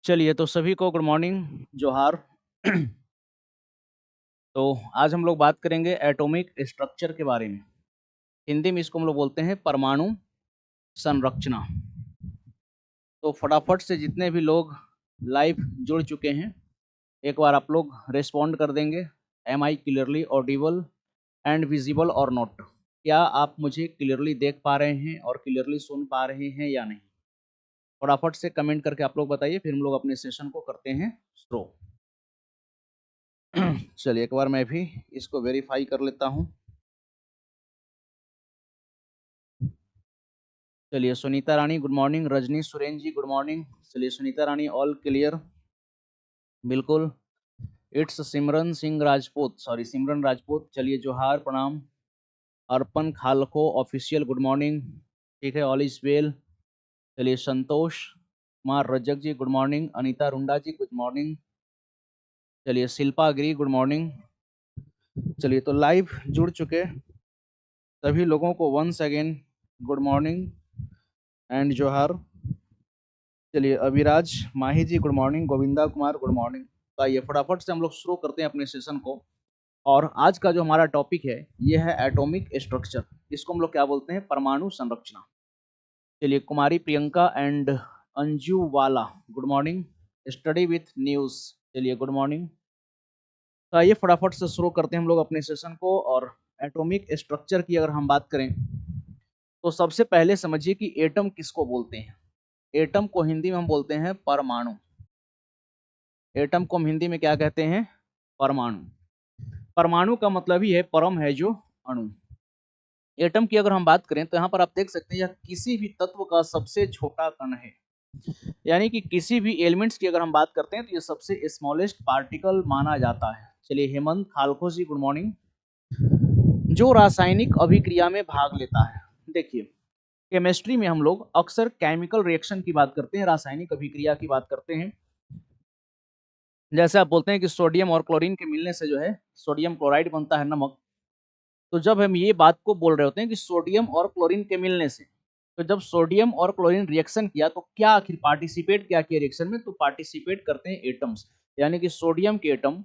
चलिए तो सभी को गुड मॉर्निंग, जोहार। तो आज हम लोग बात करेंगे एटॉमिक स्ट्रक्चर के बारे में। हिंदी में इसको हम लोग बोलते हैं परमाणु संरचना। तो फटाफट से जितने भी लोग लाइव जुड़ चुके हैं, एक बार आप लोग रिस्पॉन्ड कर देंगे। Am I clearly audible and visible और नॉट? क्या आप मुझे क्लियरली देख पा रहे हैं और क्लियरली सुन पा रहे हैं या नहीं? फटाफट से कमेंट करके आप लोग बताइए, फिर हम लोग अपने सेशन को करते हैं शुरू। चलिए एक बार मैं भी इसको वेरीफाई कर लेता हूं। चलिए Sunita Rani good morning, Rajni Suren ji good morning. चलिए सुनीता रानी ऑल क्लियर, बिल्कुल। It's Simran Singh Rajput, sorry Simran Rajput. चलिए जोहार प्रणाम। अर्पण खालको ऑफिशियल गुड मॉर्निंग, ठीक है, ऑल इज वेल। चलिए संतोष कुमार रजक जी गुड मॉर्निंग, अनीता रुंडा जी गुड मॉर्निंग। चलिए शिल्पा अग्री गुड मॉर्निंग। चलिए तो लाइव जुड़ चुके सभी लोगों को once again good morning and जोहार। चलिए Abhiraj Mahi ji good morning, Govinda Kumar good morning. तो आइए फटाफट से हम लोग शुरू करते हैं अपने सेशन को। और आज का जो हमारा टॉपिक है ये है एटॉमिक स्ट्रक्चर। इसको हम लोग क्या बोलते हैं? परमाणु संरचना। चलिए कुमारी प्रियंका एंड अंजू वाला good morning. Study with news, चलिए गुड मॉर्निंग। तो आइए फटाफट से शुरू करते हैं हम लोग अपने सेशन को। और एटॉमिक स्ट्रक्चर की अगर हम बात करें तो सबसे पहले समझिए कि एटम किसको बोलते हैं। एटम को हिंदी में हम बोलते हैं परमाणु। एटम को हम हिंदी में क्या कहते हैं? परमाणु। परमाणु का मतलब ही है परम है जो अणु। एटम की अगर हम बात करें तो यहाँ पर आप देख सकते हैं यह किसी भी तत्व का सबसे छोटा कण है। यानी कि किसी भी एलिमेंट्स की अगर हम बात करते हैं तो ये सबसे स्मॉलेस्ट पार्टिकल माना जाता है। चलिए हेमंत खालको जी गुड मॉर्निंग। जो रासायनिक अभिक्रिया में भाग लेता है, देखिए केमिस्ट्री में हम लोग अक्सर केमिकल रिएक्शन की बात करते हैं, रासायनिक अभिक्रिया की बात करते हैं। जैसे आप बोलते हैं कि सोडियम और क्लोरीन के मिलने से जो है सोडियम क्लोराइड बनता है, नमक। तो जब हम ये बात को बोल रहे होते हैं कि सोडियम और क्लोरीन के मिलने से, तो जब सोडियम और क्लोरीन रिएक्शन किया तो क्या आखिर पार्टिसिपेट क्या किया रिएक्शन में? तो पार्टिसिपेट करते हैं एटम्स। यानी कि सोडियम के एटम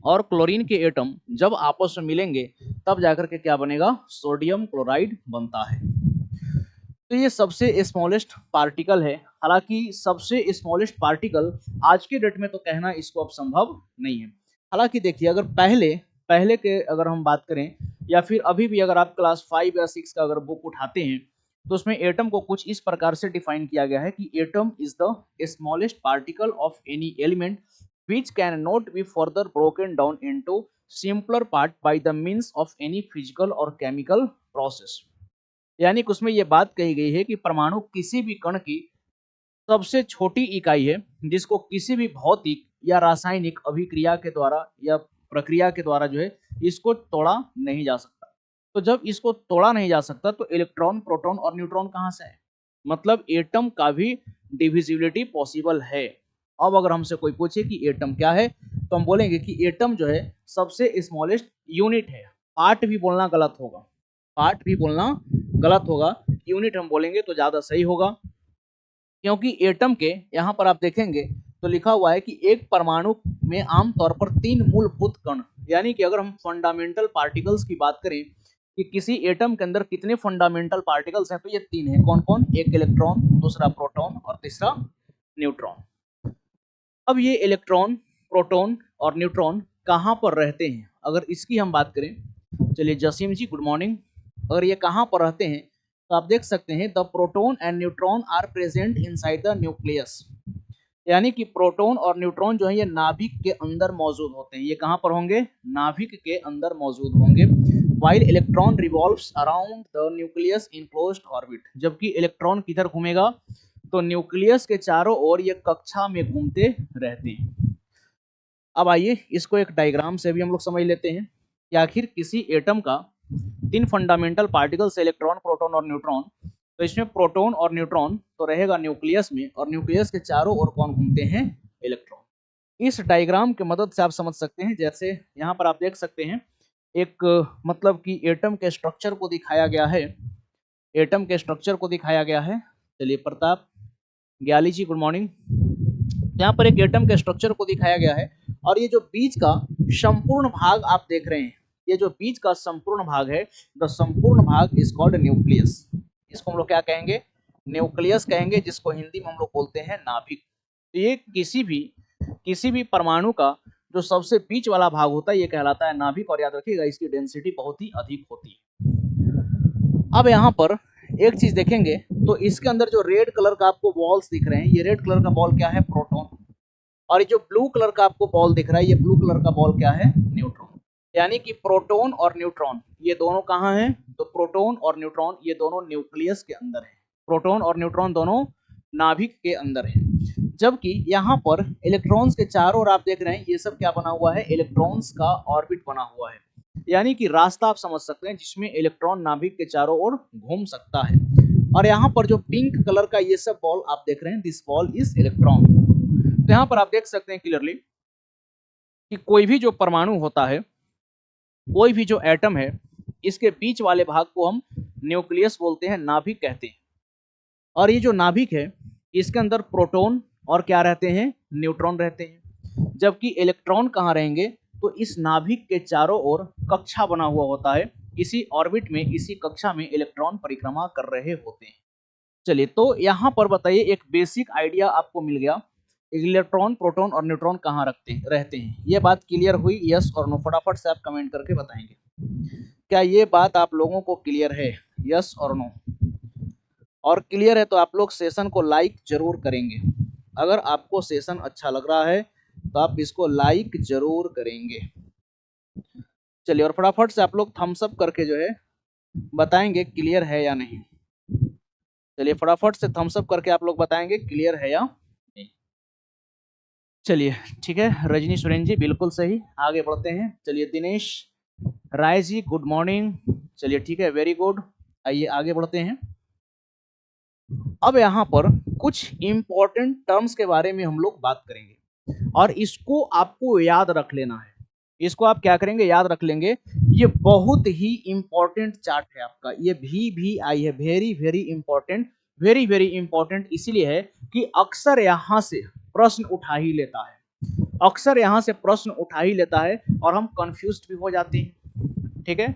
और क्लोरीन के एटम जब आपस में मिलेंगे तब जाकर के क्या बनेगा? सोडियम क्लोराइड बनता है। तो ये सबसे स्मॉलेस्ट पार्टिकल है। हालांकि सबसे स्मॉलेस्ट पार्टिकल आज के डेट में तो कहना इसको अब संभव नहीं है। हालांकि देखिए अगर पहले पहले के अगर हम बात करें या फिर अभी भी अगर आप क्लास 5 या 6 का अगर बुक उठाते हैं तो उसमें एटम को कुछ इस प्रकार से डिफाइन किया गया है कि atom is the smallest particle of any element which cannot be further broken down into simpler part by the means of any physical or chemical process। यानी कि उसमें यह बात कही गई है कि परमाणु किसी भी कण की सबसे छोटी इकाई है जिसको किसी भी भौतिक या रासायनिक अभिक्रिया के द्वारा या प्रक्रिया के द्वारा जो है इसको तोड़ा नहीं जा सकता। तो जब इसको तोड़ा नहीं जा सकता तो इलेक्ट्रॉन प्रोटॉन और न्यूट्रॉन कहां से है? मतलब एटम का भी डिविजिबिलिटी पॉसिबल है। अब अगर हमसे कोई पूछे कि एटम क्या है तो हम बोलेंगे कि एटम जो है सबसे स्मॉलेस्ट यूनिट है। पार्ट भी बोलना गलत होगा, पार्ट भी बोलना गलत होगा, यूनिट हम बोलेंगे तो ज्यादा सही होगा। क्योंकि एटम के यहाँ पर आप देखेंगे तो लिखा हुआ है कि एक परमाणु में आमतौर पर 3 मूलभूत कण, यानी कि अगर हम फंडामेंटल पार्टिकल्स की बात करें कि किसी एटम के अंदर कितने फंडामेंटल पार्टिकल्स हैं तो ये 3 हैं। कौन कौन? एक इलेक्ट्रॉन, दूसरा प्रोटॉन और तीसरा न्यूट्रॉन। अब ये इलेक्ट्रॉन, प्रोटॉन और न्यूट्रॉन कहाँ पर रहते हैं अगर इसकी हम बात करें? चलिए जसीम जी गुड मॉर्निंग। अगर ये कहाँ पर रहते हैं तो आप देख सकते हैं the proton and neutron are present inside the nucleus. यानी कि प्रोटॉन और न्यूट्रॉन जो है ये नाभिक के अंदर मौजूद होते हैं। ये कहाँ पर होंगे? नाभिक के अंदर मौजूद होंगे। While electron revolves around the nucleus in closed orbit. जबकि इलेक्ट्रॉन किधर घूमेगा? तो न्यूक्लियस के चारों ओर ये कक्षा में घूमते रहते हैं। अब आइए इसको एक डायग्राम से भी हम लोग समझ लेते हैं कि आखिर किसी एटम का 3 फंडामेंटल पार्टिकल्स इलेक्ट्रॉन, प्रोटॉन और न्यूट्रॉन। तो इसमें प्रोटॉन और न्यूट्रॉन तो रहेगा न्यूक्लियस में और न्यूक्लियस के चारों ओर कौन घूमते हैं? इलेक्ट्रॉन। इस डायग्राम की मदद से आप समझ सकते हैं, जैसे यहाँ पर आप देख सकते हैं एक मतलब कि एटम के स्ट्रक्चर को दिखाया गया है। एटम के स्ट्रक्चर को दिखाया गया है। चलिए प्रताप ग्याली जी गुड मॉर्निंग। यहाँ पर एक एटम के स्ट्रक्चर को दिखाया गया है और ये जो बीच का संपूर्ण भाग आप देख रहे हैं, ये जो बीच का संपूर्ण भाग है, द संपूर्ण भाग इज कॉल्ड न्यूक्लियस। इसको हम लोग क्या कहेंगे? न्यूक्लियस कहेंगे, जिसको हिंदी में हम लोग बोलते हैं नाभिक। तो ये किसी भी परमाणु का जो सबसे बीच वाला भाग होता है ये कहलाता है नाभिक, और याद रखिएगा इसकी डेंसिटी बहुत ही अधिक होती है। अब यहाँ पर एक चीज देखेंगे तो इसके अंदर जो रेड कलर का आपको बॉल्स दिख रहे हैं, ये रेड कलर का बॉल क्या है? प्रोटॉन। और ये जो ब्लू कलर का आपको बॉल दिख रहा है, ये ब्लू कलर का बॉल क्या है? न्यूट्रॉन। यानी कि प्रोटॉन और न्यूट्रॉन ये दोनों कहाँ हैं? तो प्रोटॉन और न्यूट्रॉन ये दोनों न्यूक्लियस के अंदर है। प्रोटॉन और न्यूट्रॉन दोनों नाभिक के अंदर है। जबकि यहाँ पर इलेक्ट्रॉन्स के चारों ओर आप देख रहे हैं ये सब क्या बना हुआ है? इलेक्ट्रॉन्स का ऑर्बिट बना हुआ है, यानी कि रास्ता आप समझ सकते हैं जिसमें इलेक्ट्रॉन नाभिक के चारों ओर घूम सकता है। और यहाँ पर जो पिंक कलर का ये सब बॉल आप देख रहे हैं, दिस बॉल इज इलेक्ट्रॉन। तो यहाँ पर आप देख सकते हैं क्लियरली कि कोई भी जो परमाणु होता है, कोई भी जो एटम है, इसके बीच वाले भाग को हम न्यूक्लियस बोलते हैं, नाभिक कहते हैं। और ये जो नाभिक है इसके अंदर प्रोटॉन और क्या रहते हैं? न्यूट्रॉन रहते हैं। जबकि इलेक्ट्रॉन कहाँ रहेंगे? तो इस नाभिक के चारों ओर कक्षा बना हुआ होता है, इसी ऑर्बिट में, इसी कक्षा में इलेक्ट्रॉन परिक्रमा कर रहे होते हैं। चलिए, तो यहाँ पर बताइए, एक बेसिक आइडिया आपको मिल गया, इलेक्ट्रॉन, प्रोटॉन और न्यूट्रॉन कहाँ रहते हैं। ये बात क्लियर हुई? यस और नो फटाफट से आप कमेंट करके बताएंगे। क्या ये बात आप लोगों को क्लियर है? यस और नो। और क्लियर है तो आप लोग सेशन को लाइक जरूर करेंगे। अगर आपको सेशन अच्छा लग रहा है तो आप इसको लाइक जरूर करेंगे। चलिए, और फटाफट से आप लोग थम्स अप करके जो है बताएंगे क्लियर है या नहीं। चलिए, फटाफट से थम्स अप करके आप लोग बताएंगे क्लियर है या नहीं। चलिए, ठीक है, रजनी सुरेन जी बिल्कुल सही। आगे बढ़ते हैं। चलिए, दिनेश राय जी गुड मॉर्निंग। चलिए, ठीक है, वेरी गुड। आइए आगे बढ़ते हैं। अब यहाँ पर कुछ इंपॉर्टेंट टर्म्स के बारे में हम लोग बात करेंगे और इसको आपको याद रख लेना है। इसको आप क्या करेंगे? याद रख लेंगे। ये बहुत ही इंपॉर्टेंट चार्ट है आपका, ये VVI है, very very important, very very important इसलिए है कि अक्सर यहाँ से प्रश्न उठा ही लेता है, अक्सर यहाँ से प्रश्न उठा ही लेता है और हम कंफ्यूज भी हो जाते हैं। ठीक है,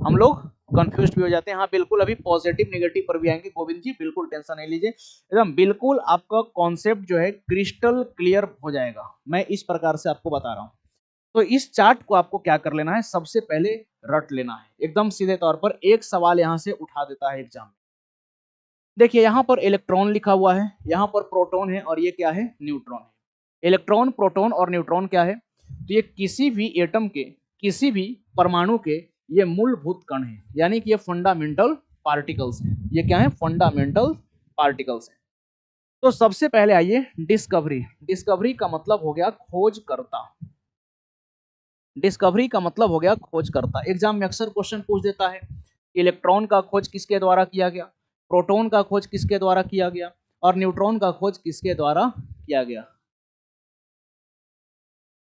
हम लोग कंफ्यूज भी हो जाते हैं। हाँ बिल्कुल, अभी पॉजिटिव नेगेटिव पर भी आएंगे गोविंद जी, बिल्कुल टेंशन नहीं लीजिए, एकदम बिल्कुल आपका कॉन्सेप्ट जो है क्रिस्टल क्लियर हो जाएगा। मैं इस प्रकार से आपको बता रहा हूँ। तो इस चार्ट को आपको क्या कर लेना है? सबसे पहले रट लेना है एकदम सीधे तौर पर। एक सवाल यहाँ से उठा देता है एग्जाम में। देखिए, यहाँ पर इलेक्ट्रॉन लिखा हुआ है, यहाँ पर प्रोटॉन है और ये क्या है? न्यूट्रॉन है। इलेक्ट्रॉन, प्रोटॉन और न्यूट्रॉन क्या है? तो ये किसी भी एटम के, किसी भी परमाणु के ये मूलभूत कण है, यानी कि ये फंडामेंटल पार्टिकल्स हैं। ये क्या है? फंडामेंटल पार्टिकल्स हैं। तो सबसे पहले आइए डिस्कवरी। डिस्कवरी का मतलब हो गया खोजकर्ता। डिस्कवरी का मतलब हो गया खोजकर्ता। एग्जाम में अक्सर क्वेश्चन पूछ देता है, इलेक्ट्रॉन का खोज किसके द्वारा किया गया, प्रोटॉन का खोज किसके द्वारा किया गया और न्यूट्रॉन का खोज किसके द्वारा किया गया।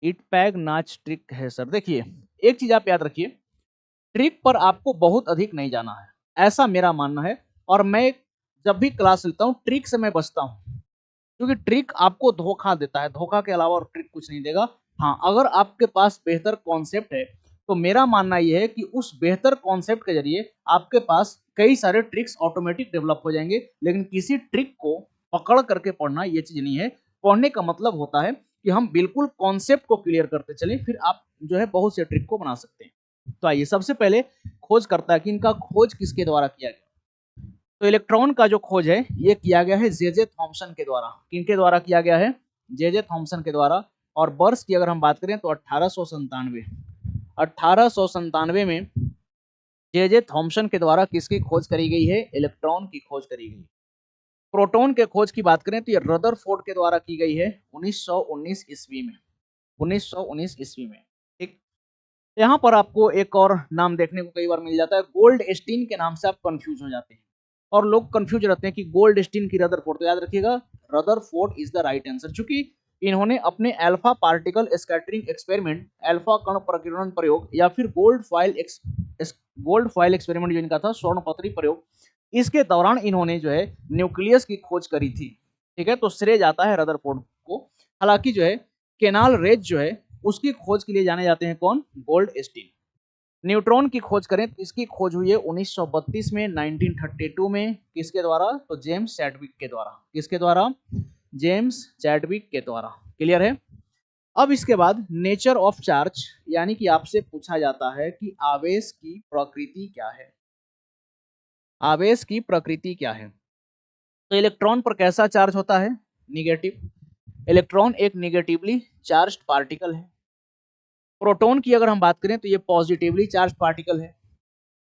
इटपैग नाच ट्रिक है सर। देखिए, एक चीज आप याद रखिए, ट्रिक पर आपको बहुत अधिक नहीं जाना है, ऐसा मेरा मानना है। और मैं जब भी क्लास लेता हूँ ट्रिक से मैं बचता हूँ, क्योंकि ट्रिक आपको धोखा देता है, धोखा के अलावा और ट्रिक कुछ नहीं देगा। हाँ, अगर आपके पास बेहतर कॉन्सेप्ट है तो मेरा मानना यह है कि उस बेहतर कॉन्सेप्ट के जरिए आपके पास कई सारे ट्रिक्स ऑटोमेटिक डेवलप हो जाएंगे। लेकिन किसी ट्रिक को पकड़ करके पढ़ना ये चीज नहीं है। पढ़ने का मतलब होता है कि हम बिल्कुल कॉन्सेप्ट को क्लियर करते चले, फिर आप जो है बहुत से ट्रिक को बना सकते हैं। तो आइए सबसे पहले खोज करता है कि इनका खोज किसके द्वारा किया गया। तो इलेक्ट्रॉन का जो खोज है ये किया गया है जे थॉमसन के द्वारा। किनके द्वारा किया गया है? जे थॉमसन के द्वारा। और वर्ष की अगर हम बात करें तो 1897 में जे थॉमसन के द्वारा किसकी खोज करी गई है? इलेक्ट्रॉन की खोज करी गई। प्रोटॉन के खोज की बात करें तो ये रदरफोर्ड के द्वारा की गई है 1919 ईस्वी में। 1919 ईस्वी में। ठीक, यहाँ पर आपको एक और नाम देखने को कई बार मिल जाता है, गोल्ड स्टीन के नाम से आप कंफ्यूज हो जाते हैं और लोग कंफ्यूज रहते हैं कि गोल्ड स्टीन की रदरफोर्ड। तो याद रखिएगा, Rutherford is the right answer, चूंकि इन्होंने अपने alpha particle scattering experiment, alpha कण प्रकीर्णन प्रयोग या फिर गोल्ड फॉइल एक्सपेरिमेंट जो इनका था, स्वर्णपत्री प्रयोग, इसके दौरान इन्होंने जो है न्यूक्लियस की खोज करी थी। ठीक है, तो श्रेय जाता है रदरफोर्ड को। हालांकि जो है केनाल रेज जो है उसकी खोज के लिए जाने जाते हैं कौन, गोल्डस्टीन। न्यूट्रॉन की खोज करें तो इसकी खोज हुई है 1932 में, 1932 में, किसके द्वारा, तो जेम्स चैडविक के द्वारा। किसके द्वारा, जेम्स चैडविक के द्वारा। क्लियर है। अब इसके बाद नेचर ऑफ चार्ज, यानी कि आपसे पूछा जाता है कि आवेश की प्रकृति क्या है। आवेश की प्रकृति क्या है। तो इलेक्ट्रॉन पर कैसा चार्ज होता है, निगेटिव। इलेक्ट्रॉन एक निगेटिवली चार्ज्ड पार्टिकल है। प्रोटॉन की अगर हम बात करें तो ये पॉजिटिवली चार्ज पार्टिकल है,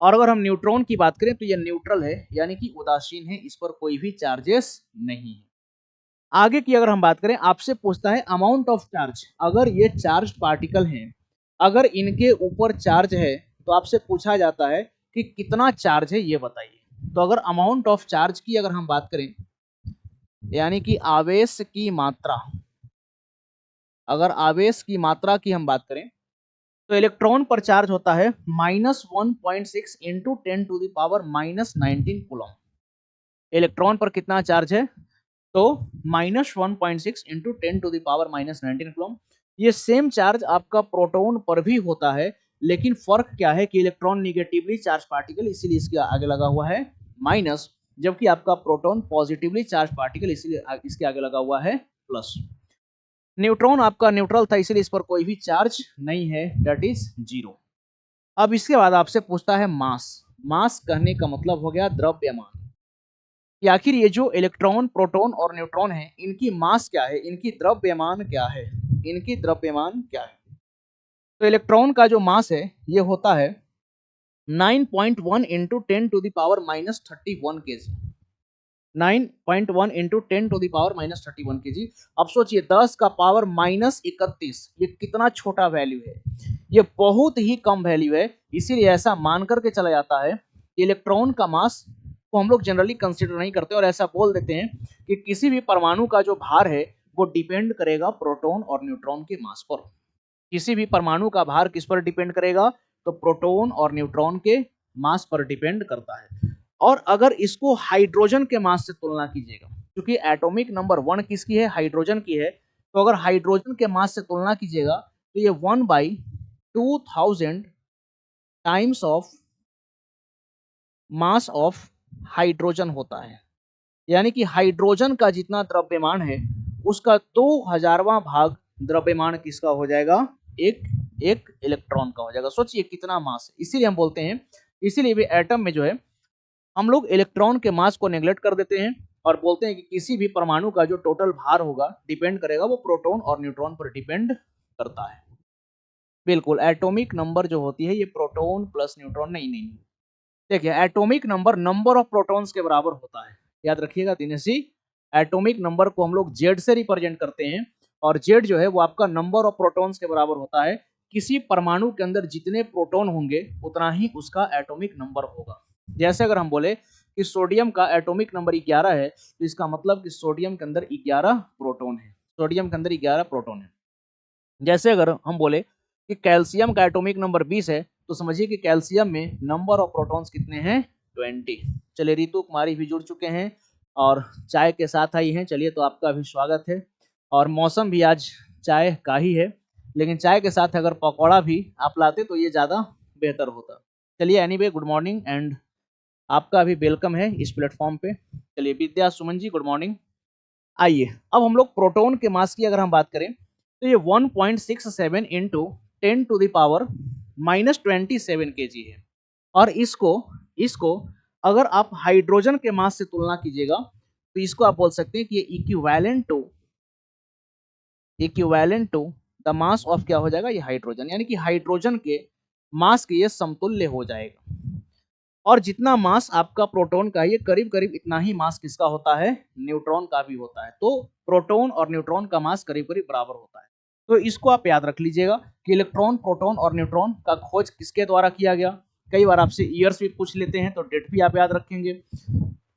और अगर हम न्यूट्रॉन की बात करें तो ये न्यूट्रल है, यानी कि उदासीन है, इस पर कोई भी चार्जेस नहीं है। आगे की अगर हम बात करें, आपसे पूछता है अमाउंट ऑफ चार्ज, अगर ये चार्ज पार्टिकल हैं, अगर इनके ऊपर चार्ज है तो आपसे पूछा जाता है कि कितना चार्ज है ये बताइए। तो अगर अमाउंट ऑफ चार्ज की अगर हम बात करें, यानी कि आवेश की मात्रा, अगर आवेश की मात्रा की हम बात करें तो इलेक्ट्रॉन पर चार्ज होता है -1.6 इंटू 10⁻⁻19 कूलम। इलेक्ट्रॉन पर कितना चार्ज है, तो -1.6 इंटू 10⁻⁻19 कूलम। ये सेम चार्ज आपका प्रोटॉन पर भी होता है, लेकिन फर्क क्या है कि इलेक्ट्रॉन निगेटिवली चार्ज पार्टिकल, इसीलिए इसके आगे लगा हुआ है माइनस, जबकि आपका प्रोटॉन पॉजिटिवली चार्ज पार्टिकल, इसीलिए इसके आगे लगा हुआ है प्लस। न्यूट्रॉन आपका न्यूट्रल था, इसीलिए इस पर कोई भी चार्ज नहीं है, दैट इज 0। अब इसके बाद आपसे पूछता है मास। मास कहने का मतलब हो गया द्रव्यमान, कि आखिर ये जो इलेक्ट्रॉन, प्रोटॉन और न्यूट्रॉन है, इनकी मास क्या है, इनकी द्रव्यमान क्या है, इनकी द्रव्यमान क्या है। तो इलेक्ट्रॉन का जो मास है ये होता है 9.1 इंटू 10⁻⁻31 केजी। 9.1 into 10⁻⁻31 KG. अब सोचिए 10 का पावर -31, ये कितना छोटा वैल्यू है, ये बहुत ही कम वैल्यू है। इसीलिए ऐसा मान करके चला जाता है कि इलेक्ट्रॉन का मास को हम लोग जनरली कंसीडर नहीं करते, और ऐसा बोल देते हैं कि किसी भी परमाणु का जो भार है वो डिपेंड करेगा प्रोटॉन और न्यूट्रॉन के मास पर। किसी भी परमाणु का भार किस पर डिपेंड करेगा, तो प्रोटॉन और न्यूट्रॉन के मास पर डिपेंड करता है। और अगर इसको हाइड्रोजन के मास से तुलना कीजिएगा, क्योंकि एटॉमिक नंबर 1 किसकी है, हाइड्रोजन की है, तो अगर हाइड्रोजन के मास से तुलना कीजिएगा तो ये 1/2000 times of mass of hydrogen होता है। यानी कि हाइड्रोजन का जितना द्रव्यमान है उसका 2000वां भाग द्रव्यमान किसका हो जाएगा, एक इलेक्ट्रॉन का हो जाएगा। सोचिए कितना मास है। इसीलिए हम बोलते हैं, इसीलिए भी एटम में जो है हम लोग इलेक्ट्रॉन के मास को नेग्लेक्ट कर देते हैं और बोलते हैं कि किसी भी परमाणु का जो टोटल भार होगा डिपेंड करेगा वो प्रोटॉन और न्यूट्रॉन पर डिपेंड करता है। बिल्कुल, एटॉमिक नंबर जो होती है ये प्रोटॉन प्लस न्यूट्रॉन नहीं। देखिए atomic number number of protons के बराबर होता है, याद रखिएगा दिनेश जी। एटॉमिक नंबर को हम लोग जेड से रिप्रेजेंट करते हैं, और जेड जो है वो आपका नंबर ऑफ प्रोटॉन्स के बराबर होता है। किसी परमाणु के अंदर जितने प्रोटॉन होंगे उतना ही उसका एटॉमिक नंबर होगा। जैसे अगर हम बोले कि सोडियम का एटॉमिक नंबर 11 है, तो इसका मतलब कि सोडियम के अंदर 11 प्रोटॉन है, सोडियम के अंदर 11 प्रोटॉन है। जैसे अगर हम बोले कि कैल्शियम का एटॉमिक नंबर 20 है, तो समझिए कि कैल्शियम में नंबर ऑफ प्रोटॉन्स कितने हैं, 20। चलिए रितु कुमारी भी जुड़ चुके हैं और चाय के साथ आई हैं, चलिए तो आपका भी स्वागत है। और मौसम भी आज चाय का ही है, लेकिन चाय के साथ अगर पकौड़ा भी आप लाते तो ये ज़्यादा बेहतर होता। चलिए एनीवे गुड मॉर्निंग, एंड आपका भी वेलकम है इस प्लेटफॉर्म पे। चलिए विद्या सुमन जी गुड मॉर्निंग। आइए अब हम लोग प्रोटॉन के मास की अगर हम बात करें तो ये 1.67 इंटू 10⁻⁻27 केजी है। और इसको इसको अगर आप हाइड्रोजन के मास से तुलना कीजिएगा तो इसको आप बोल सकते हैं कि ये equivalent to the mass of क्या हो जाएगा, ये हाइड्रोजन, यानी कि हाइड्रोजन के मास के ये समतुल्य हो जाएगा। और जितना मास आपका प्रोटॉन का है ये करीब करीब इतना ही मास किसका होता है, न्यूट्रॉन का भी होता है। तो प्रोटॉन और न्यूट्रॉन का मास करीब करीब बराबर होता है। तो इसको आप याद रख लीजिएगा कि इलेक्ट्रॉन, प्रोटॉन और न्यूट्रॉन का खोज किसके द्वारा किया गया। कई बार आपसे ईयर्स भी पूछ लेते हैं तो डेट भी आप याद रखेंगे।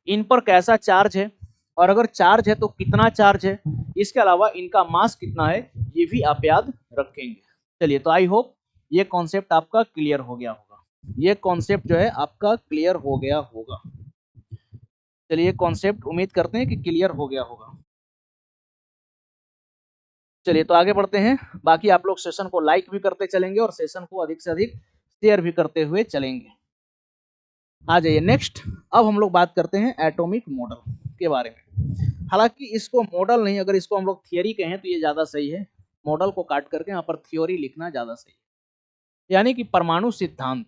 इन पर कैसा चार्ज है, और अगर चार्ज है तो कितना चार्ज है, इसके अलावा इनका मास कितना है ये भी आप याद रखेंगे। चलिए तो आई होप ये कॉन्सेप्ट आपका क्लियर हो गया होगा, ये कॉन्सेप्ट जो है आपका क्लियर हो गया होगा। चलिए कॉन्सेप्ट उम्मीद करते हैं कि क्लियर हो गया होगा। चलिए तो आगे बढ़ते हैं। बाकी आप लोग सेशन को लाइक भी करते चलेंगे और सेशन को अधिक से अधिक शेयर भी करते हुए चलेंगे। आ जाइए नेक्स्ट। अब हम लोग बात करते हैं एटॉमिक मॉडल के बारे में। हालांकि इसको मॉडल नहीं, अगर इसको हम लोग थियरी कहें तो ये ज्यादा सही है। मॉडल को काट करके यहाँ पर थ्योरी लिखना ज्यादा सही है। यानी कि परमाणु सिद्धांत,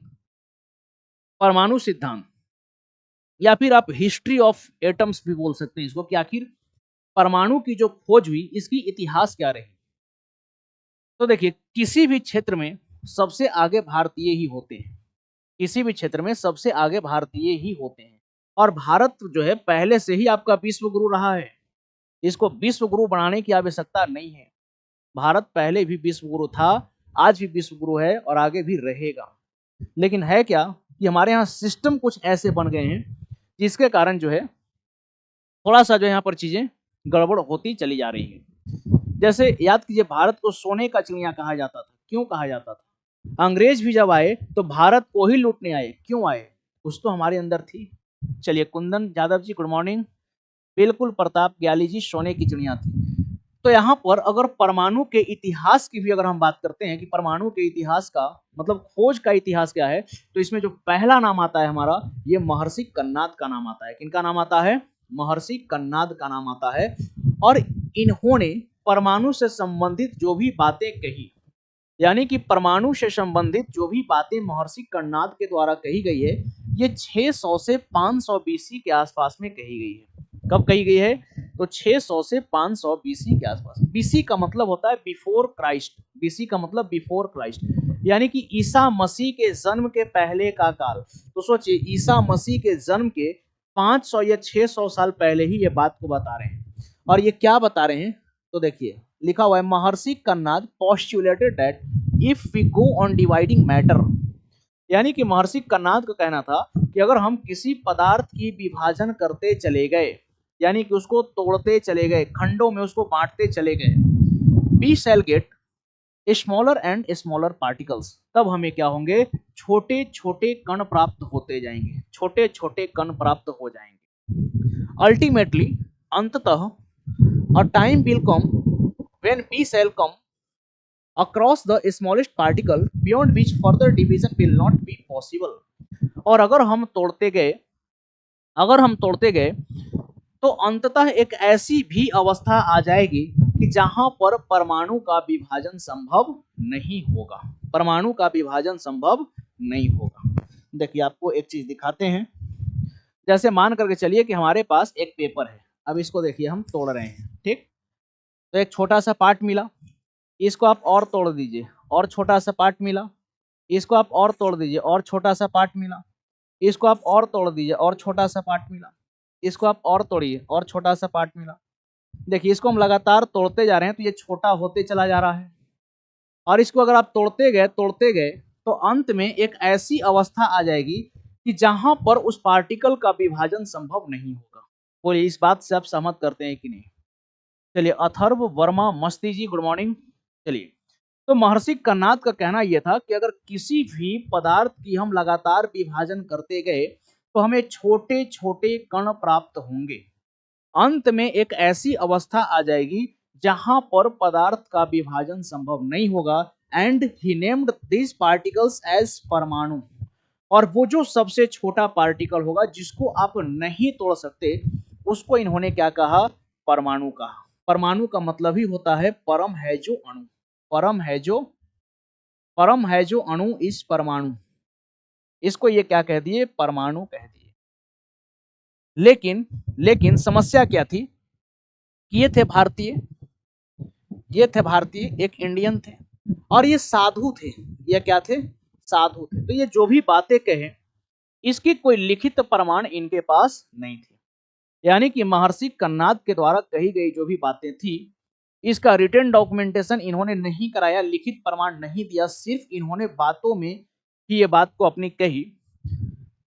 परमाणु सिद्धांत या फिर आप हिस्ट्री ऑफ एटम्स भी बोल सकते हैं इसको, कि आखिर परमाणु की जो खोज हुई इसकी इतिहास क्या रही। तो देखिए, किसी भी क्षेत्र में सबसे आगे भारतीय ही होते हैं, किसी भी क्षेत्र में सबसे आगे भारतीय ही होते हैं। और भारत जो है पहले से ही आपका विश्व गुरु रहा है, इसको विश्व गुरु बनाने की आवश्यकता नहीं है। भारत पहले भी विश्व गुरु था, आज भी विश्व गुरु है और आगे भी रहेगा। लेकिन है क्या कि हमारे यहाँ सिस्टम कुछ ऐसे बन गए हैं जिसके कारण जो है थोड़ा सा जो यहाँ पर चीजें गड़बड़ होती चली जा रही है। जैसे याद कीजिए, भारत को सोने का चिड़िया कहा जाता था। क्यों कहा जाता था? अंग्रेज भी जब आए तो भारत को ही लूटने आए। क्यों आए? कुछ तो हमारे अंदर थी। चलिए, कुंदन यादव जी गुड मॉर्निंग। बिल्कुल प्रताप ग्याली जी, सोने की चिड़िया थी। तो यहाँ पर अगर परमाणु के इतिहास की भी अगर हम बात करते हैं कि परमाणु के इतिहास का मतलब खोज का इतिहास क्या है, तो इसमें जो पहला नाम आता है हमारा, ये महर्षि कन्नाद का नाम आता है। किनका नाम आता है? महर्षि कन्नाद का नाम आता है। और इन्होंने परमाणु से संबंधित जो भी बातें कही, यानी कि परमाणु से संबंधित जो भी बातें महर्षि कन्नाद के द्वारा कही गई है, ये 600 से 500 बीसी के आसपास में कही गई है। कब कही गई है? तो 600 से 500 बीसी के आसपास। बीसी का मतलब होता है बिफोर क्राइस्ट। बीसी का मतलब बिफोर क्राइस्ट, यानी कि ईसा मसीह के जन्म के पहले का काल। तो सोचिए, ईसा मसीह के जन्म के 500 या 600 साल पहले ही ये बात को बता रहे हैं। और ये क्या बता रहे हैं? तो देखिए, लिखा हुआ है Maharishi Kanad postulated that if we go on dividing matter, यानी कि महर्षि कन्नाद का कहना था कि अगर हम किसी पदार्थ की विभाजन करते चले गए, यानी कि उसको तोड़ते चले गए, खंडों में उसको बांटते चले गए, we shall get smaller and smaller particles, तब हमें क्या होंगे? छोटे छोटे कण प्राप्त होते जाएंगे, छोटे छोटे कण प्राप्त हो जाएंगे। अल्टीमेटली, अंततः, a time will come when we shall come across the smallest particle beyond which further division will not be possible। और अगर हम तोड़ते गए, अगर हम तोड़ते गए तो अंततः एक ऐसी भी अवस्था आ जाएगी कि जहां पर परमाणु का विभाजन संभव नहीं होगा, परमाणु का विभाजन संभव नहीं होगा। देखिए, आपको एक चीज दिखाते हैं। जैसे मान करके चलिए कि हमारे पास एक पेपर है। अब इसको देखिए, हम तोड़ रहे हैं, ठीक? तो एक छोटा सा पार्ट मिला, इसको आप और तोड़ दीजिए, और छोटा सा पार्ट मिला, इसको आप और तोड़ दीजिए, और छोटा सा पार्ट मिला, इसको आप और तोड़ दीजिए, और छोटा सा पार्ट मिला, इसको आप और तोड़िए, और छोटा सा पार्ट मिला। देखिए, इसको हम लगातार तोड़ते जा रहे हैं तो ये छोटा होते चला जा रहा है। और इसको अगर आप तोड़ते गए तो अंत में एक ऐसी अवस्था आ जाएगी कि जहां पर उस पार्टिकल का विभाजन संभव नहीं होगा। बोलिए, इस बात से आप सहमत करते हैं कि नहीं? चलिए, अथर्व वर्मा मस्ती जी गुड मॉर्निंग। चलिए, तो महर्षि कन्नाद का कहना यह था कि अगर किसी भी पदार्थ की हम लगातार विभाजन करते गए तो हमें छोटे छोटे कण प्राप्त होंगे। अंत में एक ऐसी अवस्था आ जाएगी जहां पर पदार्थ का विभाजन संभव नहीं होगा। And he named this particles as परमाणु। और वो जो सबसे छोटा पार्टिकल होगा जिसको आप नहीं तोड़ सकते, उसको इन्होंने क्या कहा? परमाणु कहा। परमाणु का मतलब ही होता है परम है जो अणु। परम है जो अणु इस परमाणु, इसको ये क्या कह दिए? परमाणु कह दिए। लेकिन समस्या क्या थी कि ये थे भारतीय, एक इंडियन थे, और ये साधु थे। ये क्या थे? साधु थे। तो ये जो भी बातें कहे, इसकी कोई लिखित प्रमाण इनके पास नहीं थी। यानी कि महर्षि कन्नाद के द्वारा कही गई जो भी बातें थी, इसका रिटन डॉक्यूमेंटेशन इन्होंने नहीं कराया, लिखित प्रमाण नहीं दिया, सिर्फ इन्होंने बातों में ही ये बात को अपनी कही।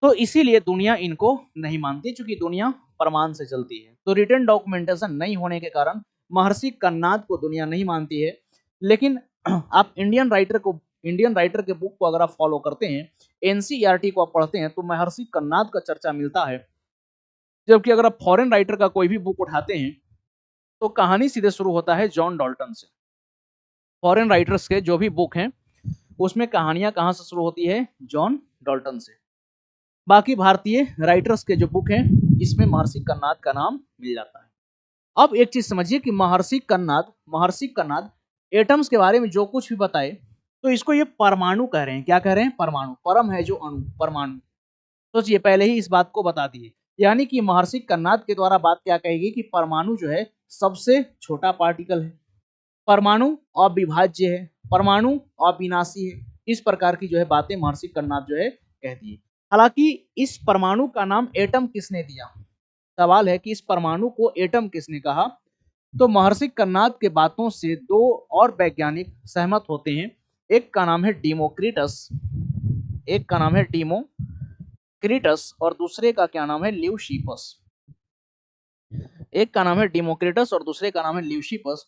तो इसीलिए दुनिया इनको नहीं मानती, क्योंकि दुनिया प्रमाण से चलती है। तो रिटन डॉक्यूमेंटेशन नहीं होने के कारण महर्षि कन्नाद को दुनिया नहीं मानती है। लेकिन आप इंडियन राइटर के बुक को अगर आप फॉलो करते हैं, एनसीईआरटी को आप पढ़ते हैं, तो महर्षि कन्नाद का चर्चा मिलता है। जबकि अगर आप फॉरेन राइटर का कोई भी बुक उठाते हैं तो कहानी सीधे शुरू होता है जॉन डाल्टन से। फॉरेन राइटर्स के जो भी बुक हैं उसमें कहानियां कहाँ से शुरू होती है? जॉन डाल्टन से। बाकी भारतीय राइटर्स के जो बुक हैं इसमें महर्षि कन्नाद का नाम मिल जाता है। अब एक चीज समझिए कि महर्षि कन्नाद एटम्स के बारे में जो कुछ भी बताए तो इसको ये परमाणु कह रहे हैं। क्या कह रहे हैं? परमाणु। परम है जो अणु, परमाणु। सोचिए, पहले ही इस बात को बता दिए। यानी कि महर्षि कन्नाद के द्वारा बात क्या कहेगी कि परमाणु जो है सबसे छोटा पार्टिकल है, परमाणु अविभाज्य है, परमाणु अविनाशी है। इस प्रकार की जो है बातें महर्षि कन्नाद जो है कहती है। हालांकि इस परमाणु का नाम एटम किसने दिया? सवाल है कि इस परमाणु को एटम किसने कहा? तो महर्षि कन्नाद के बातों से दो और वैज्ञानिक सहमत होते हैं। एक का नाम है डेमोक्रिटस, एक का नाम है डेमोक्रिटस और दूसरे का क्या नाम है? ल्यूसिपस। एक का नाम है डेमोक्रिटस और दूसरे का नाम है ल्यूसिपस।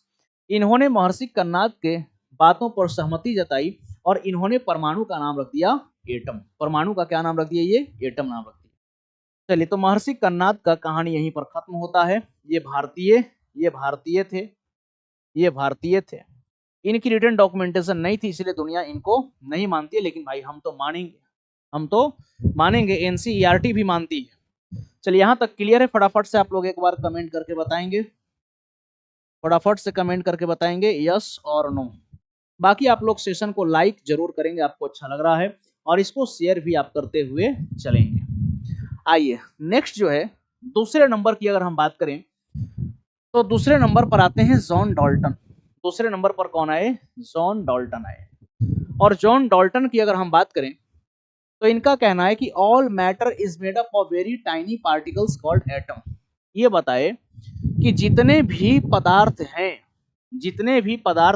इन्होंने महर्षि कन्नाद के बातों पर सहमति जताई और इन्होंने परमाणु का नाम रख दिया एटम। परमाणु का क्या नाम रख दिया? ये एटम नाम रख दिया। चलिए, तो महर्षि कन्नाद का कहानी यहीं पर खत्म होता है। ये भारतीय थे। इनकी रिटन डॉक्यूमेंटेशन नहीं थी इसलिए दुनिया इनको नहीं मानती है, लेकिन भाई हम तो मानेंगे, एनसीईआरटी भी मानती है। चलिए, यहां तक क्लियर है? फटाफट से आप लोग एक बार कमेंट करके बताएंगे, फटाफट से कमेंट करके बताएंगे यस और नो। बाकी आप लोग सेशन को लाइक जरूर करेंगे, आपको अच्छा लग रहा है, और इसको शेयर भी आप करते हुए चलेंगे। आइए नेक्स्ट जो है दूसरे नंबर की अगर हम बात करें तो दूसरे नंबर पर आते हैं जॉन डाल्टन। दूसरे नंबर पर कौन आए? जॉन डाल्टन आए। और जॉन डाल्टन की अगर हम बात करें तो इनका कहना है कि all matter is made up of very tiny particles called atom. ये बताए कि जितने भी पदार्थ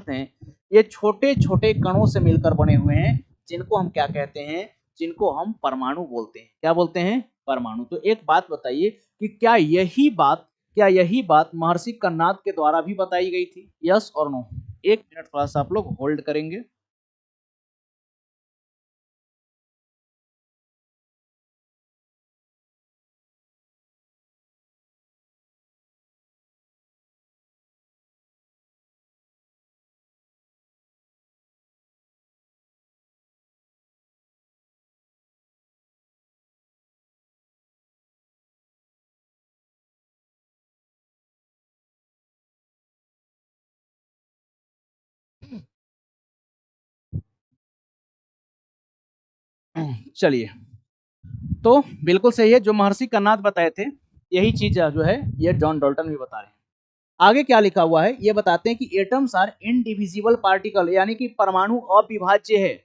हैं ये छोटे छोटे कणों से मिलकर बने हुए हैं, जिनको हम क्या कहते हैं? जिनको हम परमाणु बोलते हैं। क्या बोलते हैं? परमाणु। तो एक बात बताइए कि क्या यही बात महर्षि कन्नाद के द्वारा भी बताई गई थी? यस और नो। एक मिनट थोड़ा सा आप लोग होल्ड करेंगे। चलिए, तो बिल्कुल सही है, जो महर्षि कन्नाद बताए थे यही चीज जो है ये जॉन डाल्टन भी बता रहे हैं। आगे क्या लिखा हुआ है ये बताते हैं कि एटम्स आर इनडिविजिबल पार्टिकल, यानी कि परमाणु अविभाज्य है।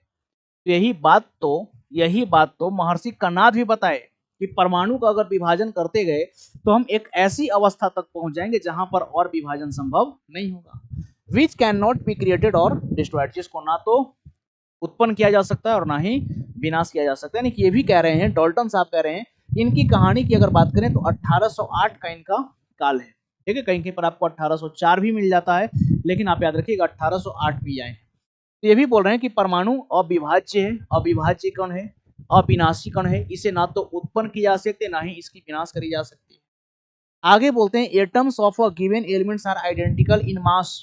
यही बात तो महर्षि कन्नाद भी बताए कि परमाणु का अगर विभाजन करते गए तो हम एक ऐसी अवस्था तक पहुंच जाएंगे जहां पर और विभाजन संभव नहीं होगा। Which can not be created और डिस्ट्रॉयड, जिसको ना तो उत्पन्न किया जा सकता है और ना ही विनाश किया जा सकता है। यानी कि ये भी कह रहे हैं, डाल्टन साहब कह रहे हैं, इनकी कहानी की अगर बात करें तो 1808 का इनका काल है। ठीक है, कहीं कहीं पर आपको 1804 भी मिल जाता है, लेकिन आप याद रखिएगा 1808 भी आए। तो ये भी बोल रहे हैं कि परमाणु अविभाज्य है। अविभाज्य कण है, अविनाशी कण है, इसे ना तो उत्पन्न किया जा सकते ना ही इसकी विनाश करी जा सकती है। आगे बोलते हैं atoms of a given elements are identical in mass,